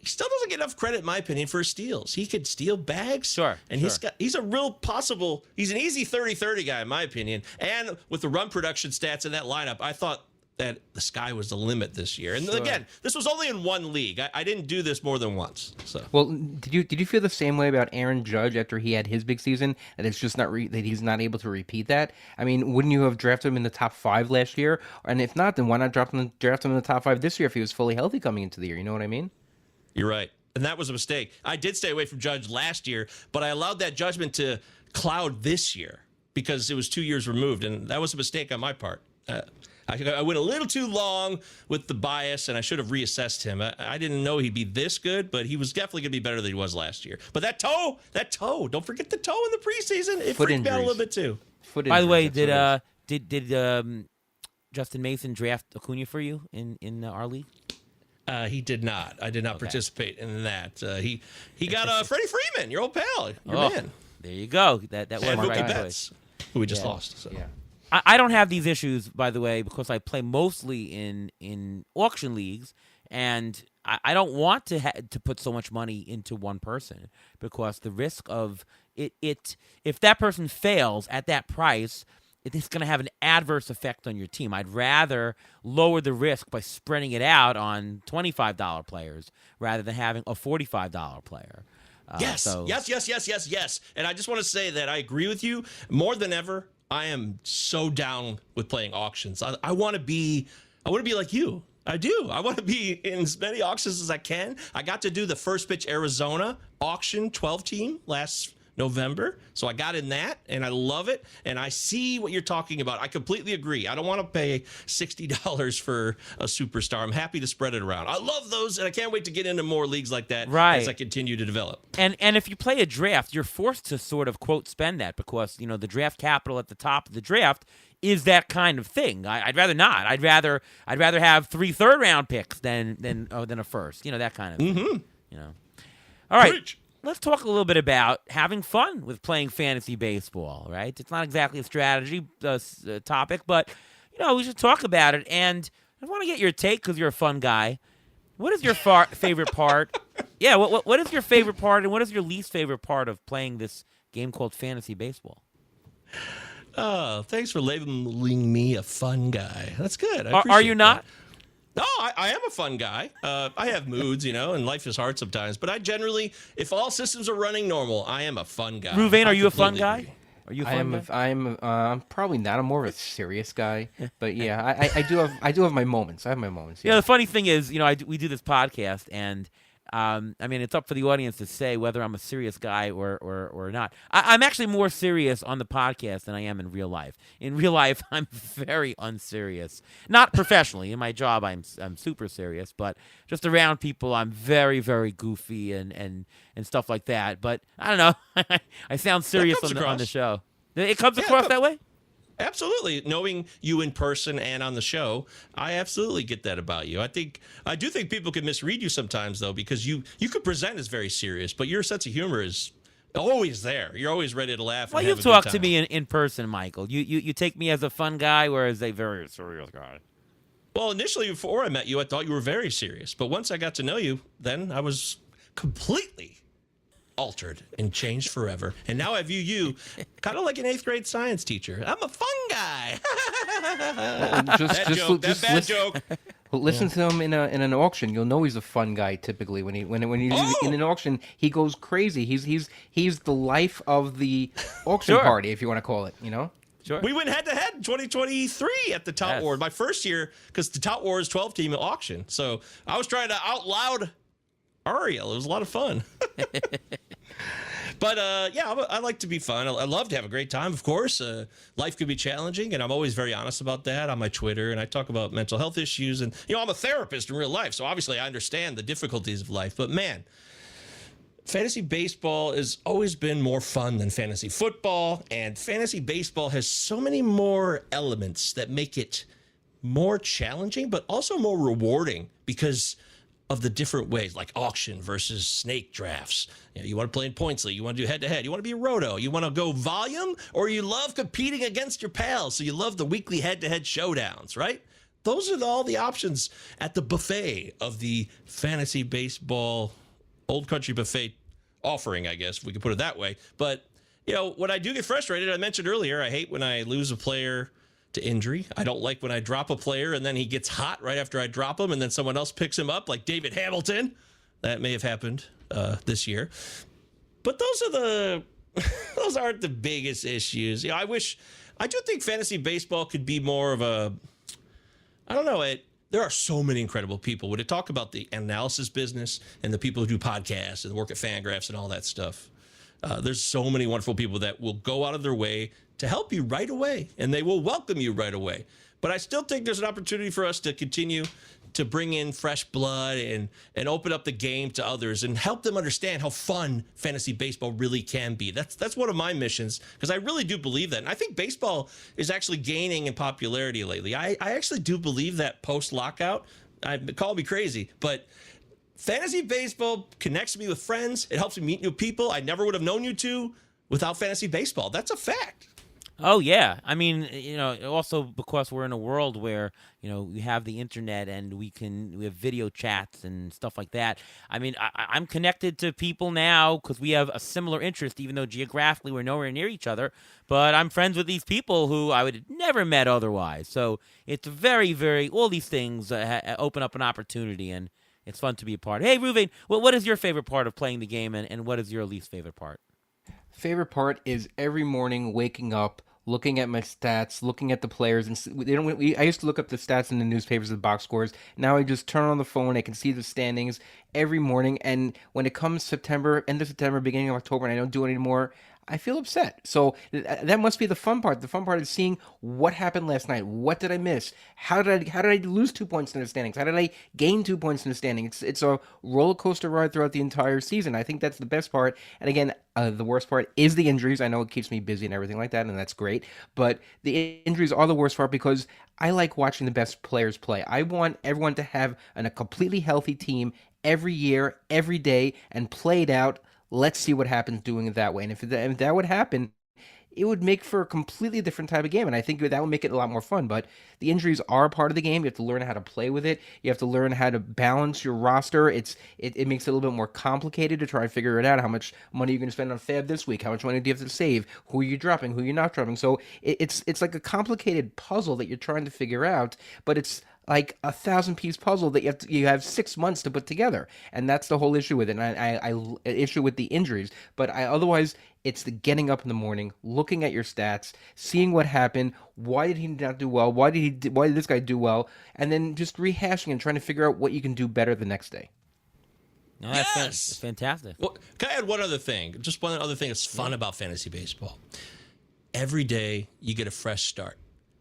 still doesn't get enough credit, in my opinion, for his steals. He could steal bags. Sure. And he's an easy 30-30 guy, in my opinion. And with the run production stats in that lineup, I thought that the sky was the limit this year. And again, this was only in one league. I didn't do this more than once. So, Well, did you feel the same way about Aaron Judge after he had his big season? That it's just not that he's not able to repeat that. I mean, wouldn't you have drafted him in the top 5 last year? And if not, then why not draft him in the top 5 this year if he was fully healthy coming into the year? You know what I mean? you're right. And that was a mistake. I did stay away from Judge last year, but I allowed that judgment to cloud this year because it was 2 years removed, and that was a mistake on my part. I went a little too long with the bias, and I should have reassessed him. I didn't know he'd be this good, but he was definitely going to be better than he was last year. But that toe, don't forget the toe in the preseason. It freaked me out a little bit too. By the way, did Justin Mason draft Acuna for you in our league? He did not. I did not participate in that. He got Freddie Freeman, your old pal, your man. There you go. That was And the Mookie right Betts, choice. who we just lost. So. Yeah. I don't have these issues, by the way, because I play mostly in auction leagues, and I don't want to put so much money into one person because the risk of it if that person fails at that price, it's going to have an adverse effect on your team. I'd rather lower the risk by spreading it out on $25 players rather than having a $45 player. Yes. And I just want to say that I agree with you more than ever. I am so down with playing auctions. I want to be like you. I do. I want to be in as many auctions as I can. I got to do the First Pitch Arizona auction 12 team last November. So I got in that and I love it. And I see what you're talking about. I completely agree. I don't want to pay $60 for a superstar. I'm happy to spread it around. I love those, and I can't wait to get into more leagues like that as I continue to develop. And if you play a draft, you're forced to sort of quote spend that because the draft capital at the top of the draft is that kind of thing. I'd rather not. I'd rather have 3 third-round picks than a first. That kind of thing. All right. Preach. Let's talk a little bit about having fun with playing fantasy baseball, right? It's not exactly a strategy topic, but, we should talk about it. And I want to get your take because you're a fun guy. What is your favorite part? Yeah, what is your favorite part and what is your least favorite part of playing this game called fantasy baseball? Oh, thanks for labeling me a fun guy. That's good. Are you not? No, I am a fun guy. I have moods, and life is hard sometimes. But I generally, if all systems are running normal, I am a fun guy. Ruvain, are you a fun guy? Are you a fun guy? I'm probably not. I'm more of a serious guy. But yeah, I do have my moments. I have my moments. Yeah. The funny thing is, we do this podcast, and it's up for the audience to say whether I'm a serious guy or not. I'm actually more serious on the podcast than I am in real life. In real life, I'm very unserious. Not professionally. In my job, I'm super serious, but just around people, I'm very, very goofy and stuff like that. But I don't know. I sound serious on the show. It comes across that way? Absolutely. Knowing you in person and on the show, I absolutely get that about you. I do think people can misread you sometimes, though, because you could present as very serious, but your sense of humor is always there. You're always ready to laugh. Well, you've talked to me in person, Michael. You take me as a fun guy or as a very serious guy? Well, initially, before I met you, I thought you were very serious. But once I got to know you, then I was completely altered and changed forever. And now I view you kind of like an 8th grade science teacher. I'm a fun guy. That bad joke. Listen to him in an auction. You'll know he's a fun guy. Typically, when he's in an auction, he goes crazy. He's the life of the auction party, if you want to call it. Sure. We went head-to-head in 2023 at the Tout Wars. My first year, because the Tout Wars 12-team auction. So I was trying to out loud Ariel. It was a lot of fun. But, I like to be fun. I love to have a great time, of course. Life could be challenging, and I'm always very honest about that on my Twitter, and I talk about mental health issues. And, I'm a therapist in real life, so obviously I understand the difficulties of life. But, man, fantasy baseball has always been more fun than fantasy football, and fantasy baseball has so many more elements that make it more challenging, but also more rewarding because of the different ways, like auction versus snake drafts. You want to play in points league, you want to do head-to-head, you want to be a roto, you want to go volume, or you love competing against your pals, so you love the weekly head-to-head showdowns, right? Those are all the options at the buffet of the fantasy baseball old country buffet offering, I guess, if we could put it that way. But, when I do get frustrated, I mentioned earlier, I hate when I lose a player to injury. I don't like when I drop a player and then he gets hot right after I drop him and then someone else picks him up, like David Hamilton. That may have happened this year. But those aren't the biggest issues. I do think fantasy baseball could be more of a, I don't know, there are so many incredible people. When they talk about the analysis business and the people who do podcasts and work at Fangraphs and all that stuff, there's so many wonderful people that will go out of their way to help you right away, and they will welcome you right away. But I still think there's an opportunity for us to continue to bring in fresh blood and open up the game to others and help them understand how fun fantasy baseball really can be. That's one of my missions, because I really do believe that. And I think baseball is actually gaining in popularity lately. I actually do believe that post-lockout. Call me crazy, but fantasy baseball connects me with friends. It helps me meet new people I never would have known you to without fantasy baseball. That's a fact. Oh, yeah. I mean, also because we're in a world where, we have the internet and we have video chats and stuff like that. I mean, I'm connected to people now because we have a similar interest, even though geographically we're nowhere near each other. But I'm friends with these people who I would have never met otherwise. So it's very, very, all these things open up an opportunity, and it's fun to be a part. Hey, Ruvain, what is your favorite part of playing the game, and what is your least favorite part? Favorite part is every morning waking up, looking at my stats, looking at the players, and I used to look up the stats in the newspapers, the box scores. Now I just turn on the phone, I can see the standings every morning, and when it comes September, end of September, beginning of October, and I don't do it anymore, I feel upset. So that must be the fun part. The fun part is seeing what happened last night. What did I miss? How did I lose 2 points in the standings? How did I gain 2 points in the standings? It's a roller coaster ride throughout the entire season. I think that's the best part. And again, the worst part is the injuries. I know it keeps me busy and everything like that, and that's great. But the injuries are the worst part because I like watching the best players play. I want everyone to have a completely healthy team every year, every day, and play it out. Let's see what happens doing it that way. And if that would happen, it would make for a completely different type of game. And I think that would make it a lot more fun. But the injuries are a part of the game. You have to learn how to play with it. You have to learn how to balance your roster. It makes it a little bit more complicated to try and figure it out. How much money you're going to spend on fab this week? How much money do you have to save? Who are you dropping? Who you're not dropping? So it's like a complicated puzzle that you're trying to figure out. But it's like a 1,000-piece puzzle that you have 6 months to put together, and that's the whole issue with it. And I issue with the injuries, but otherwise it's the getting up in the morning, looking at your stats, seeing what happened, why did he not do well, why did this guy do well, and then just rehashing and trying to figure out what you can do better the next day. No, that's fantastic. Well, can I add one other thing? Just one other thing that's fun about fantasy baseball. Every day you get a fresh start.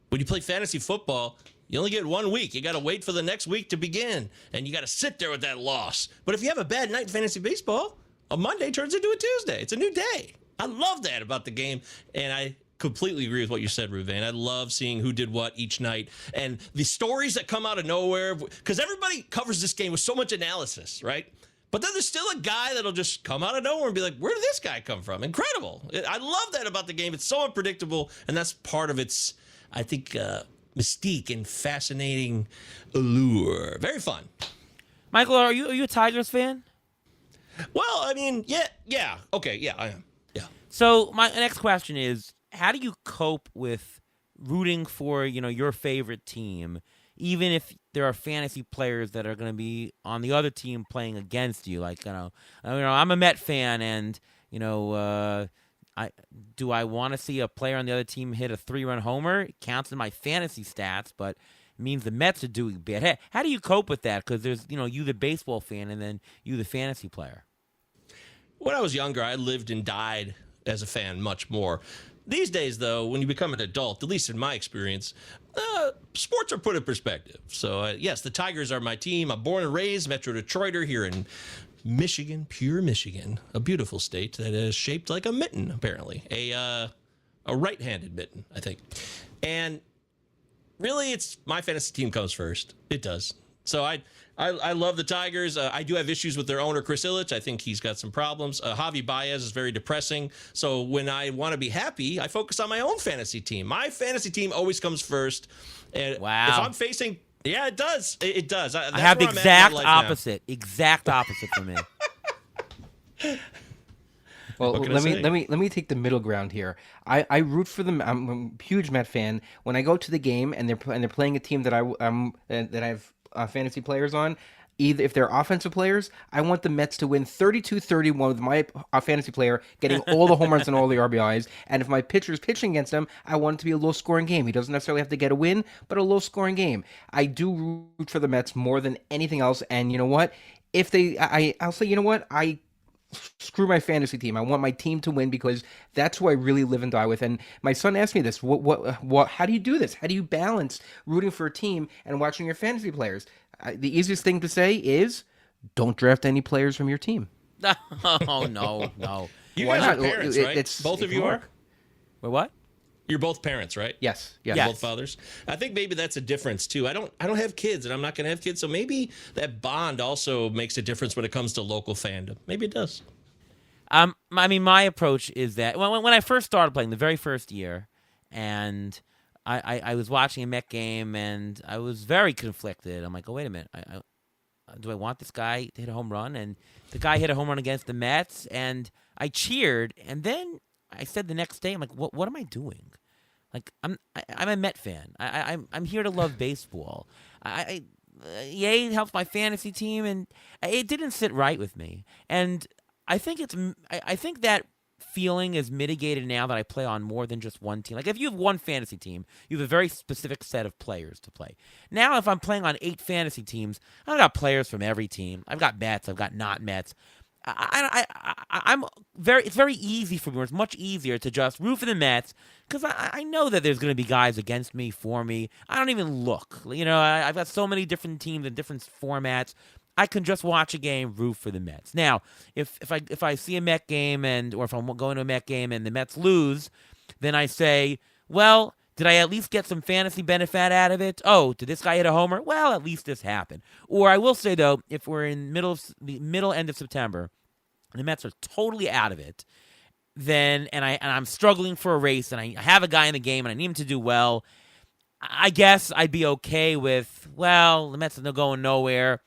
When you play fantasy football, you only get 1 week. You got to wait for the next week to begin, and you got to sit there with that loss. But if you have a bad night in fantasy baseball, a Monday turns into a Tuesday. It's a new day. I love that about the game, and I completely agree with what you said, Ruvain. I love seeing who did what each night, and the stories that come out of nowhere, because everybody covers this game with so much analysis, right? But then there's still a guy that'll just come out of nowhere and be like, where did this guy come from? Incredible. I love that about the game. It's so unpredictable, and that's part of its, I think, mystique and fascinating allure. Very fun. Michael, are you a Tigers fan? Well, I mean, yeah. Okay, yeah, I am. Yeah. So my next question is, how do you cope with rooting for, your favorite team, even if there are fantasy players that are going to be on the other team playing against you? Like, I'm a Met fan, and do I want to see a player on the other team hit a 3-run homer? It counts in my fantasy stats, but it means the Mets are doing bad. How do you cope with that? Because there's, you the baseball fan, and then you the fantasy player. When I was younger, I lived and died as a fan much more. These days, though, when you become an adult, at least in my experience, sports are put in perspective. So, yes, the Tigers are my team. I'm born and raised Metro Detroiter here in Michigan, pure Michigan, a beautiful state that is shaped like a mitten, apparently. A right-handed mitten, I think. And really, it's my fantasy team comes first. It does. So I love the Tigers. I do have issues with their owner, Chris Ilitch. I think he's got some problems. Javi Baez is very depressing. So when I want to be happy, I focus on my own fantasy team. My fantasy team always comes first. And wow. If I'm facing... Yeah, it does. It does. I have the exact opposite. Exact opposite for me. Well, What can I let say? me take the middle ground here. I root for them. I'm a huge Met fan. When I go to the game and they're playing a team that that I have fantasy players on, either if they're offensive players, I want the Mets to win 32-31 with my fantasy player getting all the home runs and all the RBIs. And if my pitcher is pitching against them, I want it to be a low scoring game. He doesn't necessarily have to get a win, but a low scoring game. I do root for the Mets more than anything else. And you know what? If I'll say, you know what? I screw my fantasy team. I want my team to win because that's who I really live and die with. And my son asked me this: what? How do you do this? How do you balance rooting for a team and watching your fantasy players? The easiest thing to say is don't draft any players from your team. Oh no, no. You Why guys not? are parents, right? Both it of can you are? work. Wait, what? You're both parents, right? Yes. Yes. Yes. Both fathers. I think maybe that's a difference too. I don't have kids, and I'm not going to have kids, so maybe that bond also makes a difference when it comes to local fandom. Maybe it does. I mean, my approach is that when I first started playing, the very first year, and I was watching a Met game, and I was very conflicted. I'm like, oh, wait a minute. Do I want this guy to hit a home run? And the guy hit a home run against the Mets, and I cheered. And then I said the next day, I'm like, what am I doing? Like, I'm a Met fan. I'm here to love baseball. Yay helps my fantasy team, and it didn't sit right with me. And I think I think that feeling is mitigated now that I play on more than just one team. Like if you have one fantasy team, you have a very specific set of players to play. Now if I'm playing on 8 fantasy teams, I've got players from every team. I've got Mets, I've got not Mets. It's very easy for me. It's much easier to just root for the Mets because I know that there's going to be guys against me, for me. I don't even look. You know, I've got so many different teams in different formats. I can just watch a game, root for the Mets. Now, if I see a Met game or if I'm going to a Met game and the Mets lose, then I say, well, did I at least get some fantasy benefit out of it? Oh, did this guy hit a homer? Well, at least this happened. Or I will say though, if we're in the middle end of September, and the Mets are totally out of it, then and I'm struggling for a race, and I have a guy in the game, and I need him to do well. I guess I'd be okay with, well, the Mets are going nowhere.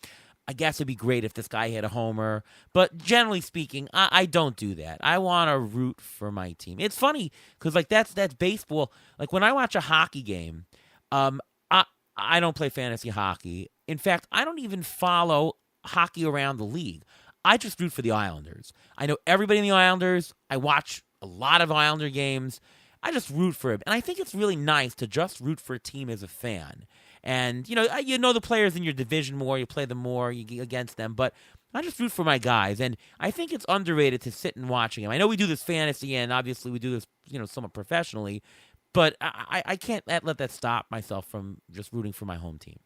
I guess it'd be great if this guy hit a homer. But generally speaking, I don't do that. I want to root for my team. It's funny because like that's baseball. Like when I watch a hockey game, I don't play fantasy hockey. In fact, I don't even follow hockey around the league. I just root for the Islanders. I know everybody in the Islanders. I watch a lot of Islander games. I just root for it. And I think it's really nice to just root for a team as a fan. And, you know the players in your division more, you play them more, you get against them, but I just root for my guys. And I think it's underrated to sit and watching them. I know we do this fantasy, and obviously we do this, somewhat professionally, but I can't let that stop myself from just rooting for my home team.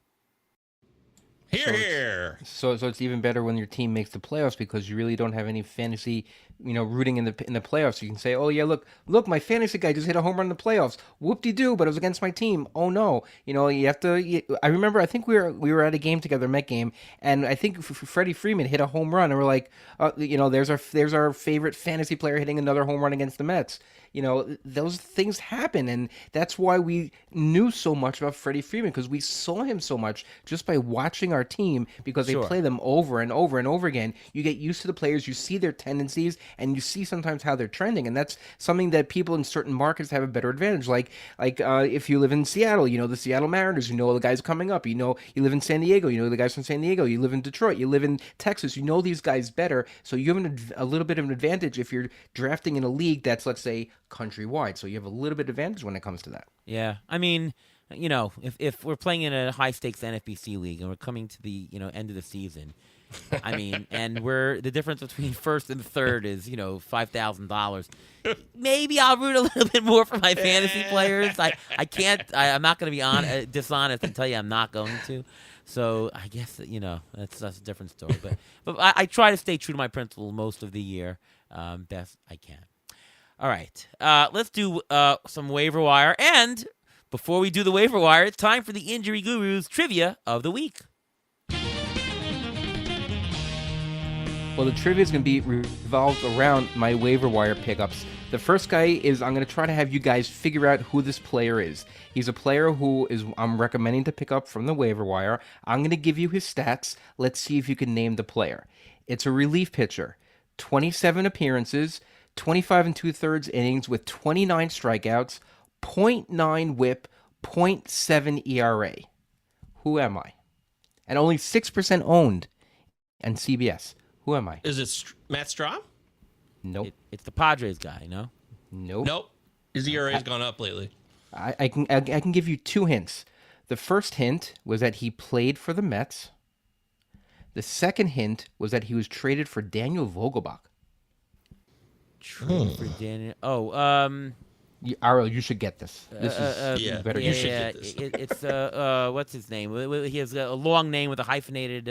Here. So it's even better when your team makes the playoffs because you really don't have any fantasy, rooting in the playoffs. You can say, oh yeah, look, my fantasy guy just hit a home run in the playoffs. Whoop-de-doo, but it was against my team. Oh no, you have to. I remember, I think we were at a game together, Met game, and I think Freddie Freeman hit a home run, and we're like, there's our favorite fantasy player hitting another home run against the Mets. Those things happen, and that's why we knew so much about Freddie Freeman because we saw him so much just by watching our team because they play them over and over and over again. You get used to the players, you see their tendencies, and you see sometimes how they're trending, and that's something that people in certain markets have a better advantage. Like if you live in Seattle, the Seattle Mariners, the guys coming up. You live in San Diego, the guys from San Diego. You live in Detroit, you live in Texas, these guys better, so you have a little bit of an advantage if you're drafting in a league that's, let's say, countrywide. So you have a little bit of advantage when it comes to that. Yeah, I mean, if we're playing in a high stakes NFBC league and we're coming to the end of the season, I mean, and the difference between first and third is $5,000. Maybe I'll root a little bit more for my fantasy players. I'm not going to be dishonest and tell you I'm not going to. So I guess that's a different story. But I try to stay true to my principle most of the year, best I can. All right, let's do some waiver wire. And before we do the waiver wire, it's time for the Injury Guru's Trivia of the Week. Well, the trivia is going to be revolved around my waiver wire pickups. The first guy is I'm going to try to have you guys figure out who this player is. He's a player who I'm recommending to pick up from the waiver wire. I'm going to give you his stats. Let's see if you can name the player. It's a relief pitcher. 27 appearances, 25 and 2/3 innings with 29 strikeouts, .9 WHIP, .7 ERA. Who am I? And only 6% owned on CBS. Who am I? Is it Matt Strahm? Nope. It's the Padres guy, no? Nope. Nope. His ERA has gone up lately. I can give you 2 hints. The first hint was that he played for the Mets. The second hint was that he was traded for Daniel Vogelbach. Trade for Daniel. Oh, Ariel, you should get this. This is yeah. better. You should get this. It's what's his name? He has a long name with a hyphenated.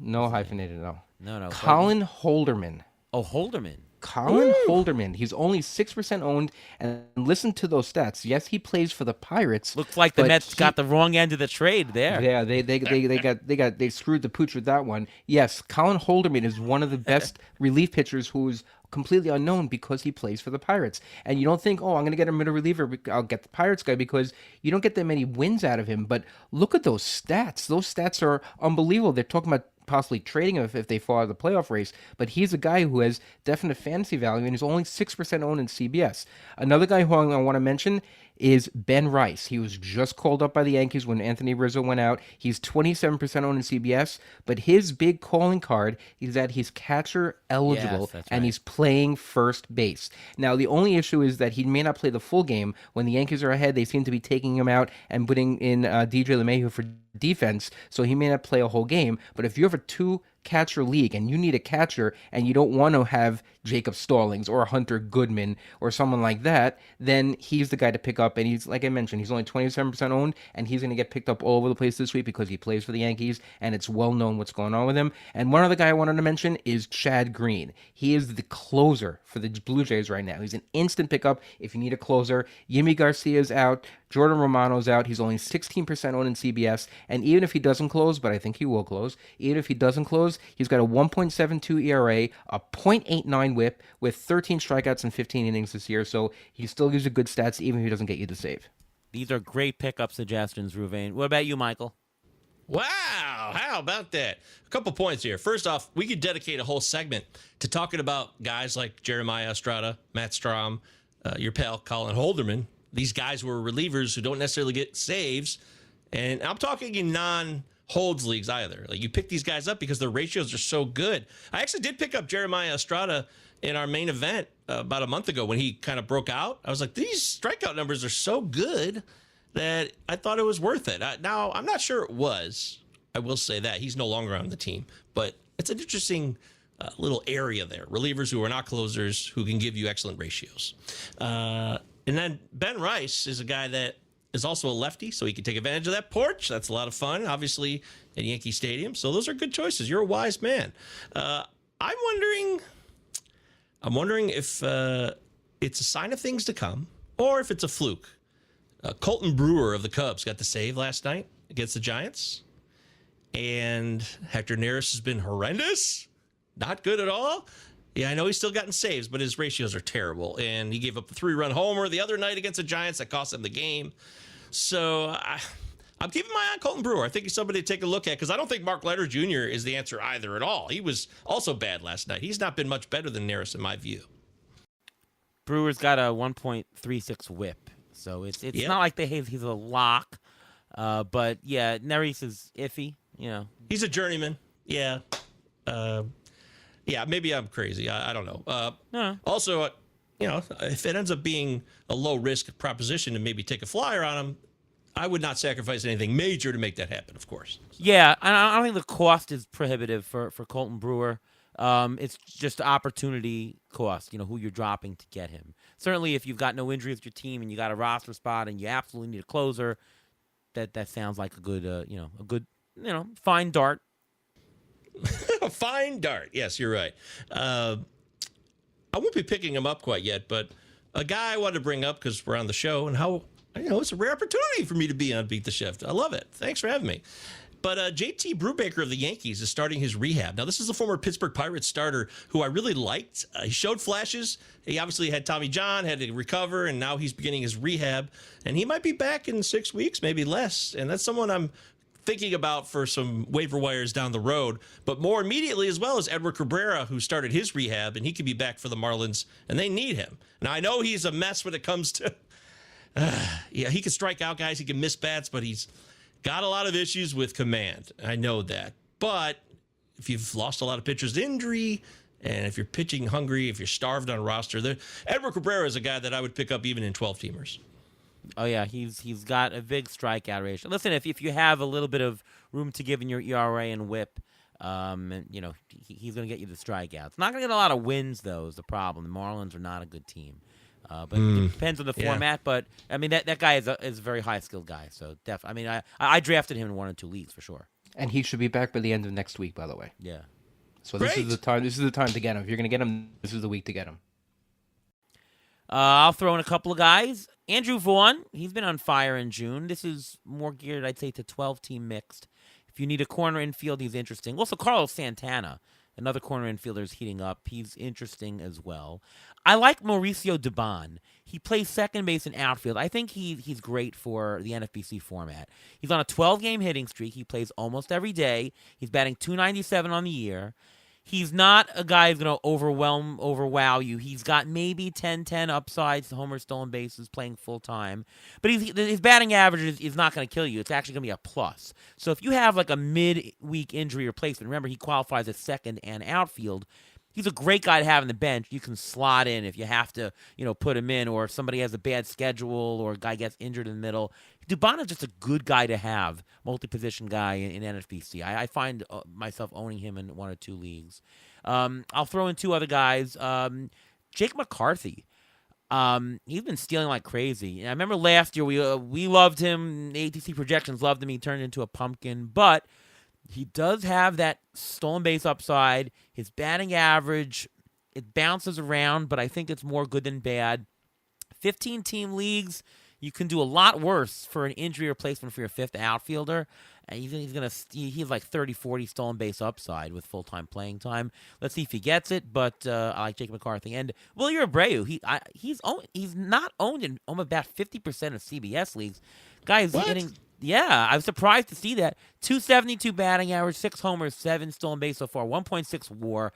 No hyphenated, no. No. Colin Holderman. Oh, Holderman. Colin Holderman. He's only 6% owned, and listen to those stats. Yes, he plays for the Pirates. Looks like the but Mets got the wrong end of the trade there. Yeah, they screwed the pooch with that one. Yes, Colin Holderman is one of the best relief pitchers who's completely unknown because he plays for the Pirates. And you don't think, oh, I'm going to get a middle reliever. I'll get the Pirates guy because you don't get that many wins out of him. But look at those stats. Those stats are unbelievable. They're talking about possibly trading him if they fall out of the playoff race. But he's a guy who has definite fantasy value, and he's only 6% owned in CBS. Another guy who I want to mention is Ben Rice. He was just called up by the Yankees when Anthony Rizzo went out. He's 27% owned in CBS, but his big calling card is that he's catcher eligible, Yes, that's and right. he's playing first base. Now, the only issue is that he may not play the full game. When the Yankees are ahead, they seem to be taking him out and putting in DJ LeMahieu for defense, so he may not play a whole game. But if you have a two-catcher league and you need a catcher and you don't want to have Jacob Stallings or Hunter Goodman or someone like that, then he's the guy to pick up. And he's, like I mentioned, he's only 27% owned, and he's going to get picked up all over the place this week because he plays for the Yankees, and it's well known what's going on with him. And one other guy I wanted to mention is Chad Green. He is the closer for the Blue Jays right now. He's an instant pickup if you need a closer. Yimi Garcia's out. Jordan Romano's out. He's only 16% owned in CBS. And even if he doesn't close, but I think he will close, even if he doesn't close, he's got a 1.72 ERA, a .89 whip with 13 strikeouts in 15 innings this year. So he still gives you good stats even if he doesn't get you the save. These are great pickup suggestions, Ruvain. What about you, Michael? Wow, how about that? A couple points here. First off, we could dedicate a whole segment to talking about guys like Jeremiah Estrada, Matt Strahm, your pal Colin Holderman. These guys were relievers who don't necessarily get saves. And I'm talking in non-holds leagues either. Like, you pick these guys up because their ratios are so good. I actually did pick up Jeremiah Estrada in our main event about a month ago when he kind of broke out. I was like, these strikeout numbers are so good that I thought it was worth it. Now, I'm not sure it was. I will say that. He's no longer on the team. But it's an interesting little area there. Relievers who are not closers who can give you excellent ratios. And then Ben Rice is a guy that is also a lefty, so he can take advantage of that porch. That's a lot of fun, obviously, at Yankee Stadium. So those are good choices. You're a wise man. I'm wondering if it's a sign of things to come or if it's a fluke. Colton Brewer of the Cubs got the save last night against the Giants. And Hector Neris has been horrendous. Not good at all. Yeah, I know he's still gotten saves, but his ratios are terrible. And he gave up a 3-run homer the other night against the Giants that cost him the game. So I'm keeping my eye on Colton Brewer. I think he's somebody to take a look at because I don't think Mark Leiter Jr. is the answer either at all. He was also bad last night. He's not been much better than Neris in my view. Brewer's got a 1.36 whip, so it's not like he's a lock. But yeah, Neris is iffy. You know, he's a journeyman. Yeah. Yeah, maybe I'm crazy. I don't know. No. Also, if it ends up being a low-risk proposition to maybe take a flyer on him, I would not sacrifice anything major to make that happen, of course. Yeah, I don't think the cost is prohibitive for Colton Brewer. It's just opportunity cost, who you're dropping to get him. Certainly, if you've got no injuries with your team and you got a roster spot and you absolutely need a closer, that sounds like a good, fine dart. A fine dart. Yes, you're right. I won't be picking him up quite yet, but a guy I wanted to bring up because we're on the show and how, it's a rare opportunity for me to be on Beat the Shift. I love it. Thanks for having me. But JT Brubaker of the Yankees is starting his rehab. Now, this is a former Pittsburgh Pirates starter who I really liked. He showed flashes. He obviously had Tommy John, had to recover, and now he's beginning his rehab. And he might be back in 6 weeks, maybe less. And that's someone I'm thinking about for some waiver wires down the road, but more immediately as well as Edward Cabrera, who started his rehab, and he could be back for the Marlins, and they need him. Now, I know he's a mess when it comes to, he can strike out guys, he can miss bats, but he's got a lot of issues with command. I know that. But if you've lost a lot of pitchers to injury, and if you're pitching hungry, if you're starved on a roster, Edward Cabrera is a guy that I would pick up even in 12-teamers. Oh, yeah, he's got a big strikeout ratio. Listen, if you have a little bit of room to give in your ERA and whip, and, he's going to get you the strikeouts. Not going to get a lot of wins, though, is the problem. The Marlins are not a good team. But it depends on the format. But, I mean, that guy is a very high-skilled guy. So, definitely. I mean, I drafted him in 1 or 2 leagues for sure. And he should be back by the end of next week, by the way. Yeah. So this is the time. This is the time to get him. If you're going to get him, this is the week to get him. I'll throw in a couple of guys. Andrew Vaughn, he's been on fire in June. This is more geared, I'd say, to 12-team mixed. If you need a corner infield, he's interesting. Also, Carlos Santana, another corner infielder, is heating up. He's interesting as well. I like Mauricio Dubon. He plays second base and outfield. I think he's great for the NFBC format. He's on a 12-game hitting streak. He plays almost every day. He's batting .297 on the year. He's not a guy who's going to overwow you. He's got maybe 10-10 upsides, homers, stolen bases, playing full-time. But his batting average is not going to kill you. It's actually going to be a plus. So if you have like a mid-week injury replacement, remember he qualifies as second and outfield, he's a great guy to have on the bench. You can slot in if you have to, put him in, or if somebody has a bad schedule or a guy gets injured in the middle. Dubon is just a good guy to have, multi-position guy in NFBC. I find myself owning him in 1 or 2 leagues. I'll throw in 2 other guys. Jake McCarthy. He's been stealing like crazy. And I remember last year we loved him. ATC projections loved him. He turned into a pumpkin, but he does have that stolen base upside. His batting average, it bounces around, but I think it's more good than bad. 15-team leagues, you can do a lot worse for an injury replacement for your 5th outfielder. And he's like 30-40 stolen base upside with full-time playing time. Let's see if he gets it, but I like Jake McCarthy. And Wilyer Abreu, he's not owned in about 50% of CBS leagues. Guys, hitting. Yeah, I was surprised to see that. 272 batting average, 6 homers, 7 stolen base so far, 1.6 WAR.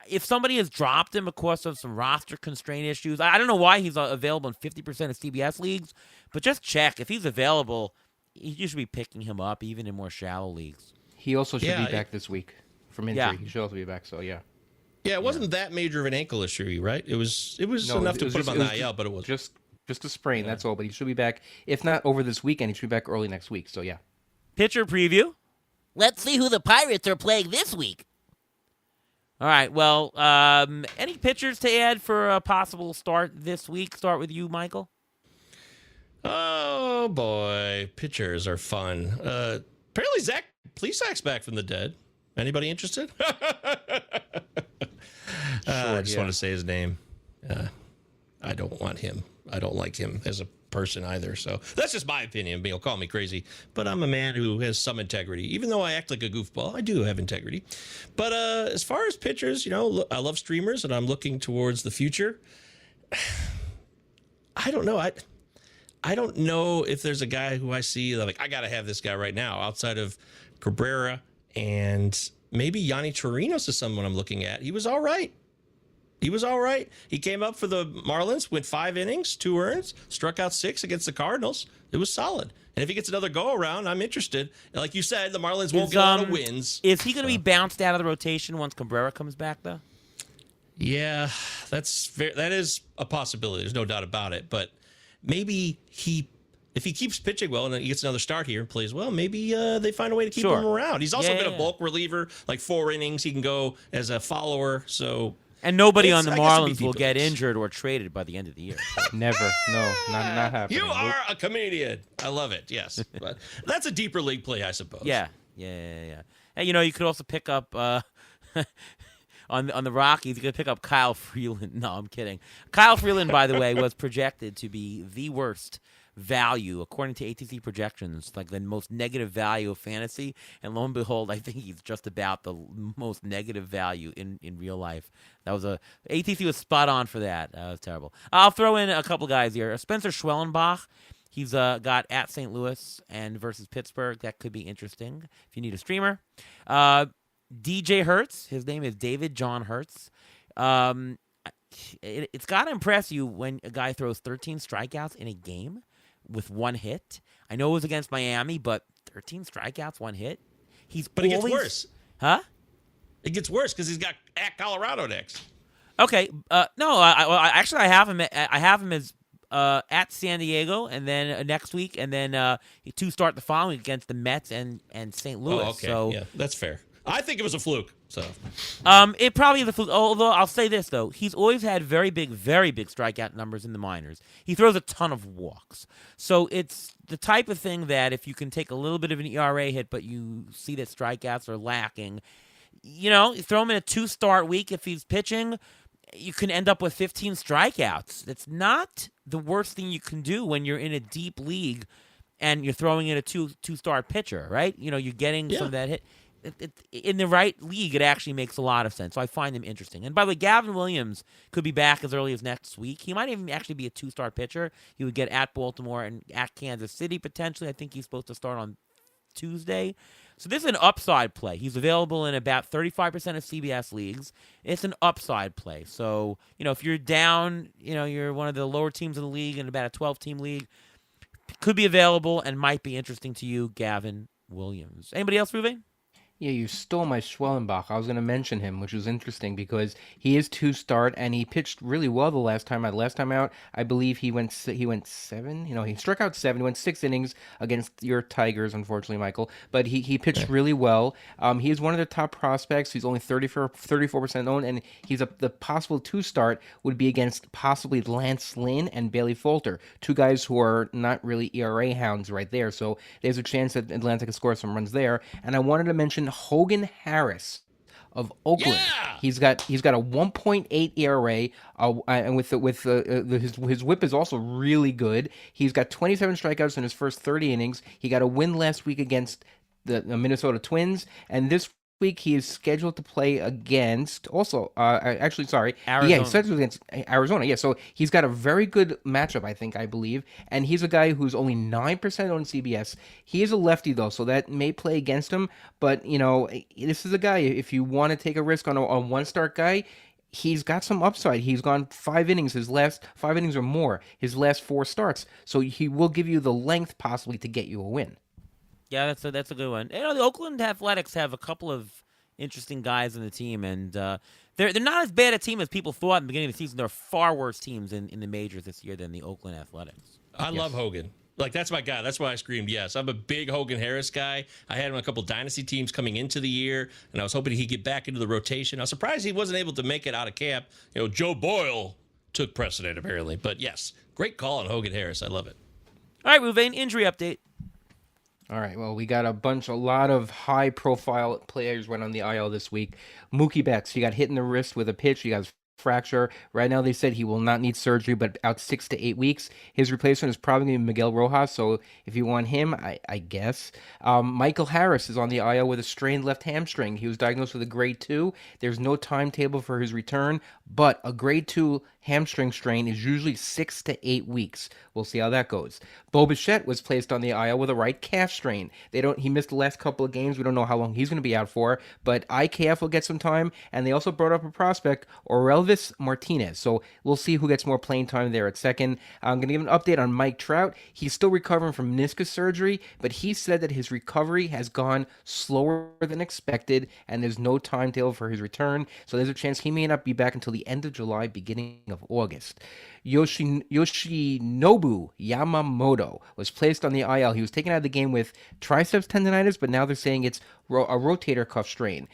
If somebody has dropped him because of some roster constraint issues, I don't know why he's available in 50% of CBS leagues, but just check. If he's available, you should be picking him up, even in more shallow leagues. He also should be back this week from injury. Yeah. He should also be back, so yeah. Yeah, it wasn't that major of an ankle issue, right? It was enough to put him on the IL, but it was just a sprain, that's all. But he should be back, if not over this weekend, he should be back early next week, so yeah. Pitcher preview. Let's see who the Pirates are playing this week. All right, well, any pitchers to add for a possible start this week? Start with you, Michael. Oh, boy. Pitchers are fun. Apparently Zach Plesac's back from the dead. Anybody interested? I just want to say his name. I don't want him. I don't like him as a person either. So that's just my opinion. You'll call me crazy, but I'm a man who has some integrity. Even though I act like a goofball, I do have integrity. But as far as pitchers, I love streamers, and I'm looking towards the future. I don't know. I don't know if there's a guy who I see that, like, I got to have this guy right now outside of Cabrera, and maybe Yanni Chirinos is someone I'm looking at. He was all right. He came up for the Marlins, went 5 innings, 2 earns, struck out 6 against the Cardinals. It was solid. And if he gets another go around, I'm interested. And like you said, the Marlins won't get a lot of wins. Is he going to be bounced out of the rotation once Cabrera comes back, though? Yeah, that is a possibility. There's no doubt about it. But maybe if he keeps pitching well and then he gets another start here and plays well, maybe they find a way to keep him around. He's also been a bulk reliever, like 4 innings. He can go as a follower. So. And nobody on the Marlins will get injured or traded by the end of the year. So. Never. No, not happening. You are a comedian. I love it. Yes. But that's a deeper league play, I suppose. Yeah. And, you could also pick up on the Rockies, you could pick up Kyle Freeland. No, I'm kidding. Kyle Freeland, by the way, was projected to be the worst value according to ATC projections, like the most negative value of fantasy, and lo and behold, I think he's just about the most negative value in real life. ATC was spot on for that. That was terrible. I'll throw in a couple guys here. Spencer Schwellenbach, He's got at St. Louis and versus Pittsburgh. That could be interesting if you need a streamer. DJ Hertz. His name is David John Hertz. It's got to impress you when a guy throws 13 strikeouts in a game with one hit. I know it was against Miami, but 13 strikeouts, one hit. But it gets worse. Huh? It gets worse because he's got at Colorado next. Okay. No. I have him. I have him as at San Diego, and then next week, and then two start the following week against the Mets and St. Louis. Oh, okay. So yeah, that's fair. I think it was a fluke. So, it probably is a fluke. Although I'll say this though, he's always had very big strikeout numbers in the minors. He throws a ton of walks, so it's the type of thing that if you can take a little bit of an ERA hit, but you see that strikeouts are lacking, you throw him in a 2-start week if he's pitching, you can end up with 15 strikeouts. That's not the worst thing you can do when you're in a deep league and you're throwing in a two-start pitcher, right? You're getting some of that hit. In the right league, it actually makes a lot of sense. So I find them interesting. And by the way, Gavin Williams could be back as early as next week. He might even actually be a 2-star pitcher. He would get at Baltimore and at Kansas City potentially. I think he's supposed to start on Tuesday. So this is an upside play. He's available in about 35% of CBS leagues. It's an upside play. So, if you're down, you're one of the lower teams in the league in about a 12-team league, could be available and might be interesting to you, Gavin Williams. Anybody else, Ruve? Yeah, you stole my Schwellenbach. I was going to mention him, which was interesting because he is 2-start and he pitched really well the last time out. Last time out, I believe he went 7. He struck out 7. He went 6 innings against your Tigers, unfortunately, Michael. But he pitched really well. He is one of the top prospects. He's only 34% owned, and the possible 2-start would be against possibly Lance Lynn and Bailey Falter, two guys who are not really ERA hounds right there. So there's a chance that Atlanta can score some runs there. And I wanted to mention Hogan Harris of Oakland. Yeah! He's got a 1.8 ERA, and his WHIP is also really good. He's got 27 strikeouts in his first 30 innings. He got a win last week against the Minnesota Twins, and this week he is scheduled to play against Arizona. Yeah, he's scheduled against Arizona. Yeah, so he's got a very good matchup, I believe, and he's a guy who's only 9% on CBS. He is a lefty though, so that may play against him, but this is a guy, if you want to take a risk on a one-start guy, he's got some upside. He's gone 5 innings, his last 5 innings or more, his last 4 starts, so he will give you the length possibly to get you a win. Yeah, that's a good one. The Oakland Athletics have a couple of interesting guys in the team, and they're not as bad a team as people thought in the beginning of the season. There are far worse teams in the majors this year than the Oakland Athletics. I love Hogan. That's my guy. That's why I screamed yes. I'm a big Hogan Harris guy. I had him on a couple dynasty teams coming into the year, and I was hoping he'd get back into the rotation. I was surprised he wasn't able to make it out of camp. Joe Boyle took precedent apparently, but yes, great call on Hogan Harris. I love it. All right, Ruvain, injury update. All right, well, we got a lot of high-profile players went on the IL this week. Mookie Betts, he got hit in the wrist with a pitch. He got his fracture. Right now, they said he will not need surgery, but out 6 to 8 weeks. His replacement is probably going to be Miguel Rojas, so if you want him, I guess. Michael Harris is on the IL with a strained left hamstring. He was diagnosed with a grade 2. There's no timetable for his return, but a grade 2 hamstring strain is usually 6 to 8 weeks. We'll see how that goes. Bo Bichette was placed on the IL with a right calf strain. He missed the last couple of games. We don't know how long he's going to be out for, but IKF will get some time, and they also brought up a prospect, Orelvis Martinez. So we'll see who gets more playing time there at second. I'm going to give an update on Mike Trout. He's still recovering from meniscus surgery, but he said that his recovery has gone slower than expected, and there's no timetable for his return. So there's a chance he may not be back until the end of July, beginning of August. Yoshinobu Yamamoto was placed on the IL. He was taken out of the game with triceps tendonitis, but now they're saying it's a rotator cuff strain.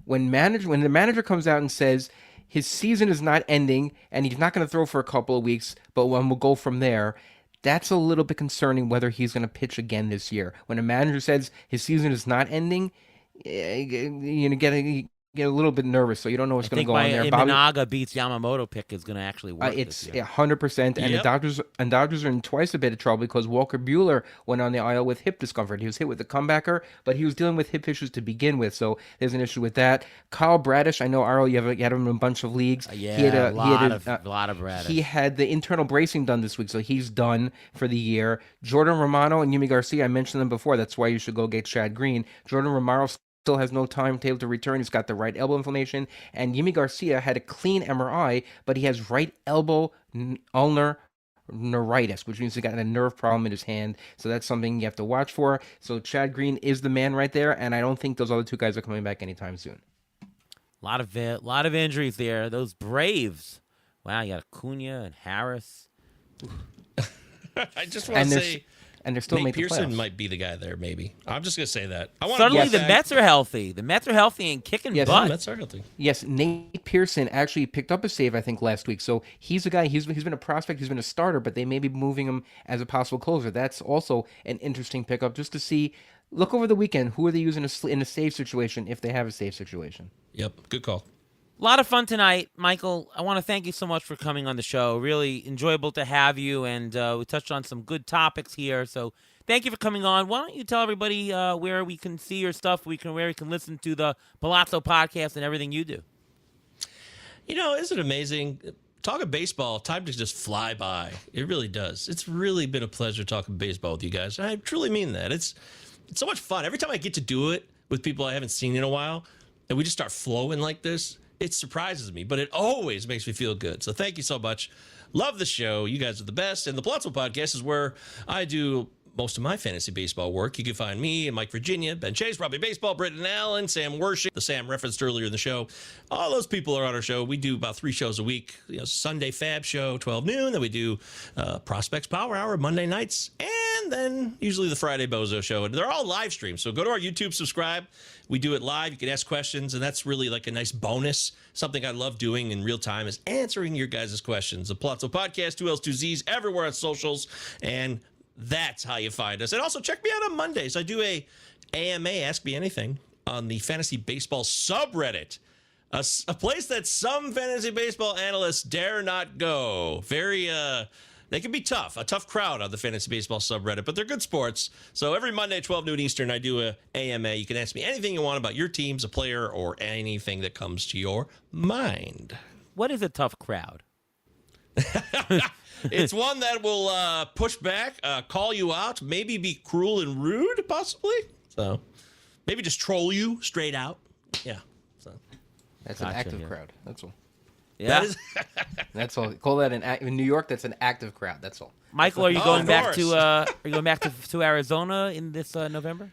When the manager comes out and says his season is not ending and he's not going to throw for a couple of weeks, but we'll go from there, that's a little bit concerning whether he's going to pitch again this year. When a manager says his season is not ending, get a little bit nervous, so you don't know what's I going to think go on my there. Imanaga beats Yamamoto pick is going to actually work. It's this year. 100%, and Yep. the Dodgers are in twice a bit of trouble because Walker Buehler went on the IL with hip discomfort. He was hit with a comebacker, but he was dealing with hip issues to begin with, so there's an issue with that. Kyle Bradish, I know Arlo, you had him in a bunch of leagues. Yeah, a lot of Bradish. He had the internal bracing done this week, so he's done for the year. Jordan Romano and Yimi Garcia, I mentioned them before. That's why you should go get Chad Green. Jordan Romano still has no timetable to return. He's got the right elbow inflammation. And Yimi Garcia had a clean MRI, but he has right elbow ulnar neuritis, which means he got a nerve problem in his hand. So that's something you have to watch for. So Chad Green is the man right there, and I don't think those other two guys are coming back anytime soon. lot of injuries there. Those Braves. Wow, you got Acuna and Harris. I just want to say, and they're still Nate making Pearson playoffs. might be the guy there. Maybe I'm just gonna say that. I want Suddenly, Yes. the Mets are healthy. The Mets are healthy and kicking Yes. butt. That's our thing. Yes, Nate Pearson actually picked up a save, I think, last week. So he's a guy, he's been a prospect, he's been a starter, but they may be moving him as a possible closer. That's also an interesting pickup just to see. Look over the weekend, who are they using in a save situation if they have a save situation? Yep, good call. A lot of fun tonight, Michael. I want to thank you so much for coming on the show. Really enjoyable to have you, and we touched on some good topics here. So thank you for coming on. Why don't you tell everybody where we can see your stuff, where we can listen to the Palazzo podcast and everything you do? You know, isn't it amazing? Talking baseball, time to just fly by. It really does. It's really been a pleasure talking baseball with you guys. I truly mean that. It's so much fun. Every time I get to do it with people I haven't seen in a while, and we just start flowing like this, it surprises me, but it always makes me feel good. So thank you so much. Love the show. You guys are the best. And the Palazzo Podcast is where I do most of my fantasy baseball work. You can find me and Mike Virginia, Ben Chase, Robbie Baseball, Britton Allen, Sam Worship, the Sam referenced earlier in the show. All those people are on our show. We do about 3 shows a week. You know, Sunday Fab Show, 12 noon. Then we do Prospects Power Hour Monday nights. And then usually the Friday Bozo Show. And they're all live streams. So go to our YouTube, subscribe. We do it live. You can ask questions, and that's really like a nice bonus. Something I love doing in real time is answering your guys' questions. The Palazzo Podcast, 2 L's, 2 Z's, everywhere on socials, and that's how you find us. And also check me out on Mondays. I do a AMA, Ask Me Anything, on the Fantasy Baseball subreddit, a place that some fantasy baseball analysts dare not go. They can be tough, a tough crowd on the Fantasy Baseball subreddit, but they're good sports. So every Monday, 12 noon Eastern, I do a AMA. You can ask me anything you want about your teams, a player, or anything that comes to your mind. What is a tough crowd? It's one that will push back, call you out, maybe be cruel and rude, possibly. So maybe just troll you straight out. Yeah. So That's Gotcha, an active yeah. crowd. That's all. Yeah. that is. That's all. Call that in New York. That's an active crowd. That's all. Michael, are you Oh, going of back course. to are you going back to Arizona in this November?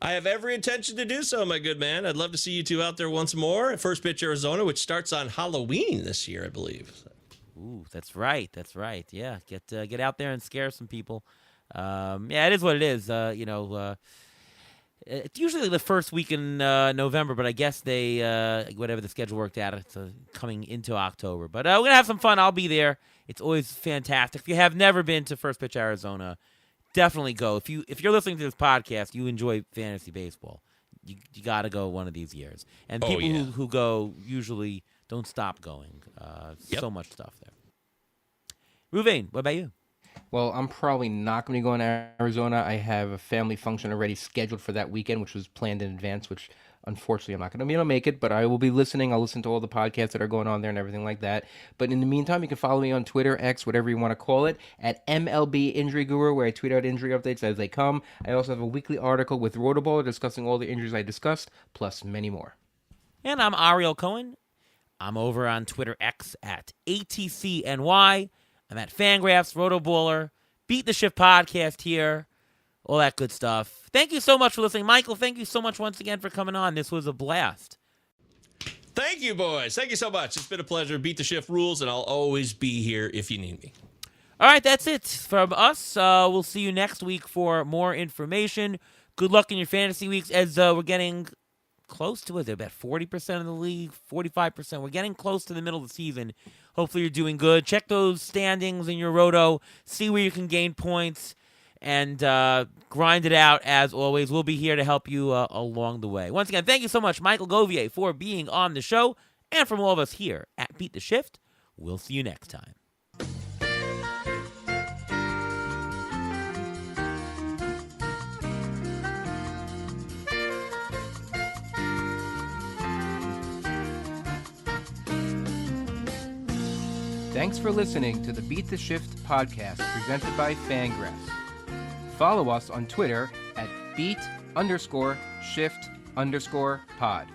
I have every intention to do so, my good man. I'd love to see you two out there once more at First Pitch Arizona, which starts on Halloween this year, I believe. So. Ooh, that's right. That's right. Yeah, get out there and scare some people. Yeah, it is what it is. It's usually the first week in November, but I guess they whatever the schedule worked out, it's coming into October. But we're gonna have some fun. I'll be there. It's always fantastic. If you have never been to First Pitch Arizona, definitely go. If you're listening to this podcast, you enjoy fantasy baseball. You got to go one of these years. And people who go usually don't stop going. So much stuff there. Ruvain, what about you? Well, I'm probably not going to go in Arizona. I have a family function already scheduled for that weekend, which was planned in advance, which unfortunately I'm not going to be able to make it, but I will be listening. I'll listen to all the podcasts that are going on there and everything like that. But in the meantime, you can follow me on Twitter, X, whatever you want to call it, at MLB Injury Guru, where I tweet out injury updates as they come. I also have a weekly article with Rotoballer discussing all the injuries I discussed, plus many more. And I'm Ariel Cohen. I'm over on Twitter X at ATCNY. I'm at Fangraphs, Rotoballer, Beat the Shift podcast here, all that good stuff. Thank you so much for listening. Michael, thank you so much once again for coming on. This was a blast. Thank you, boys. Thank you so much. It's been a pleasure. Beat the Shift rules, and I'll always be here if you need me. All right, that's it from us. We'll see you next week for more information. Good luck in your fantasy weeks as we're getting close to it. They're about 40% of the league, 45%. We're getting close to the middle of the season. Hopefully you're doing good. Check those standings in your roto. See where you can gain points. and grind it out as always. We'll be here to help you along the way. Once again, thank you so much, Michael Govier, for being on the show. And from all of us here at Beat the Shift, we'll see you next time. Thanks for listening to the Beat the Shift podcast presented by Fangraphs. Follow us on Twitter at beat_shift_pod.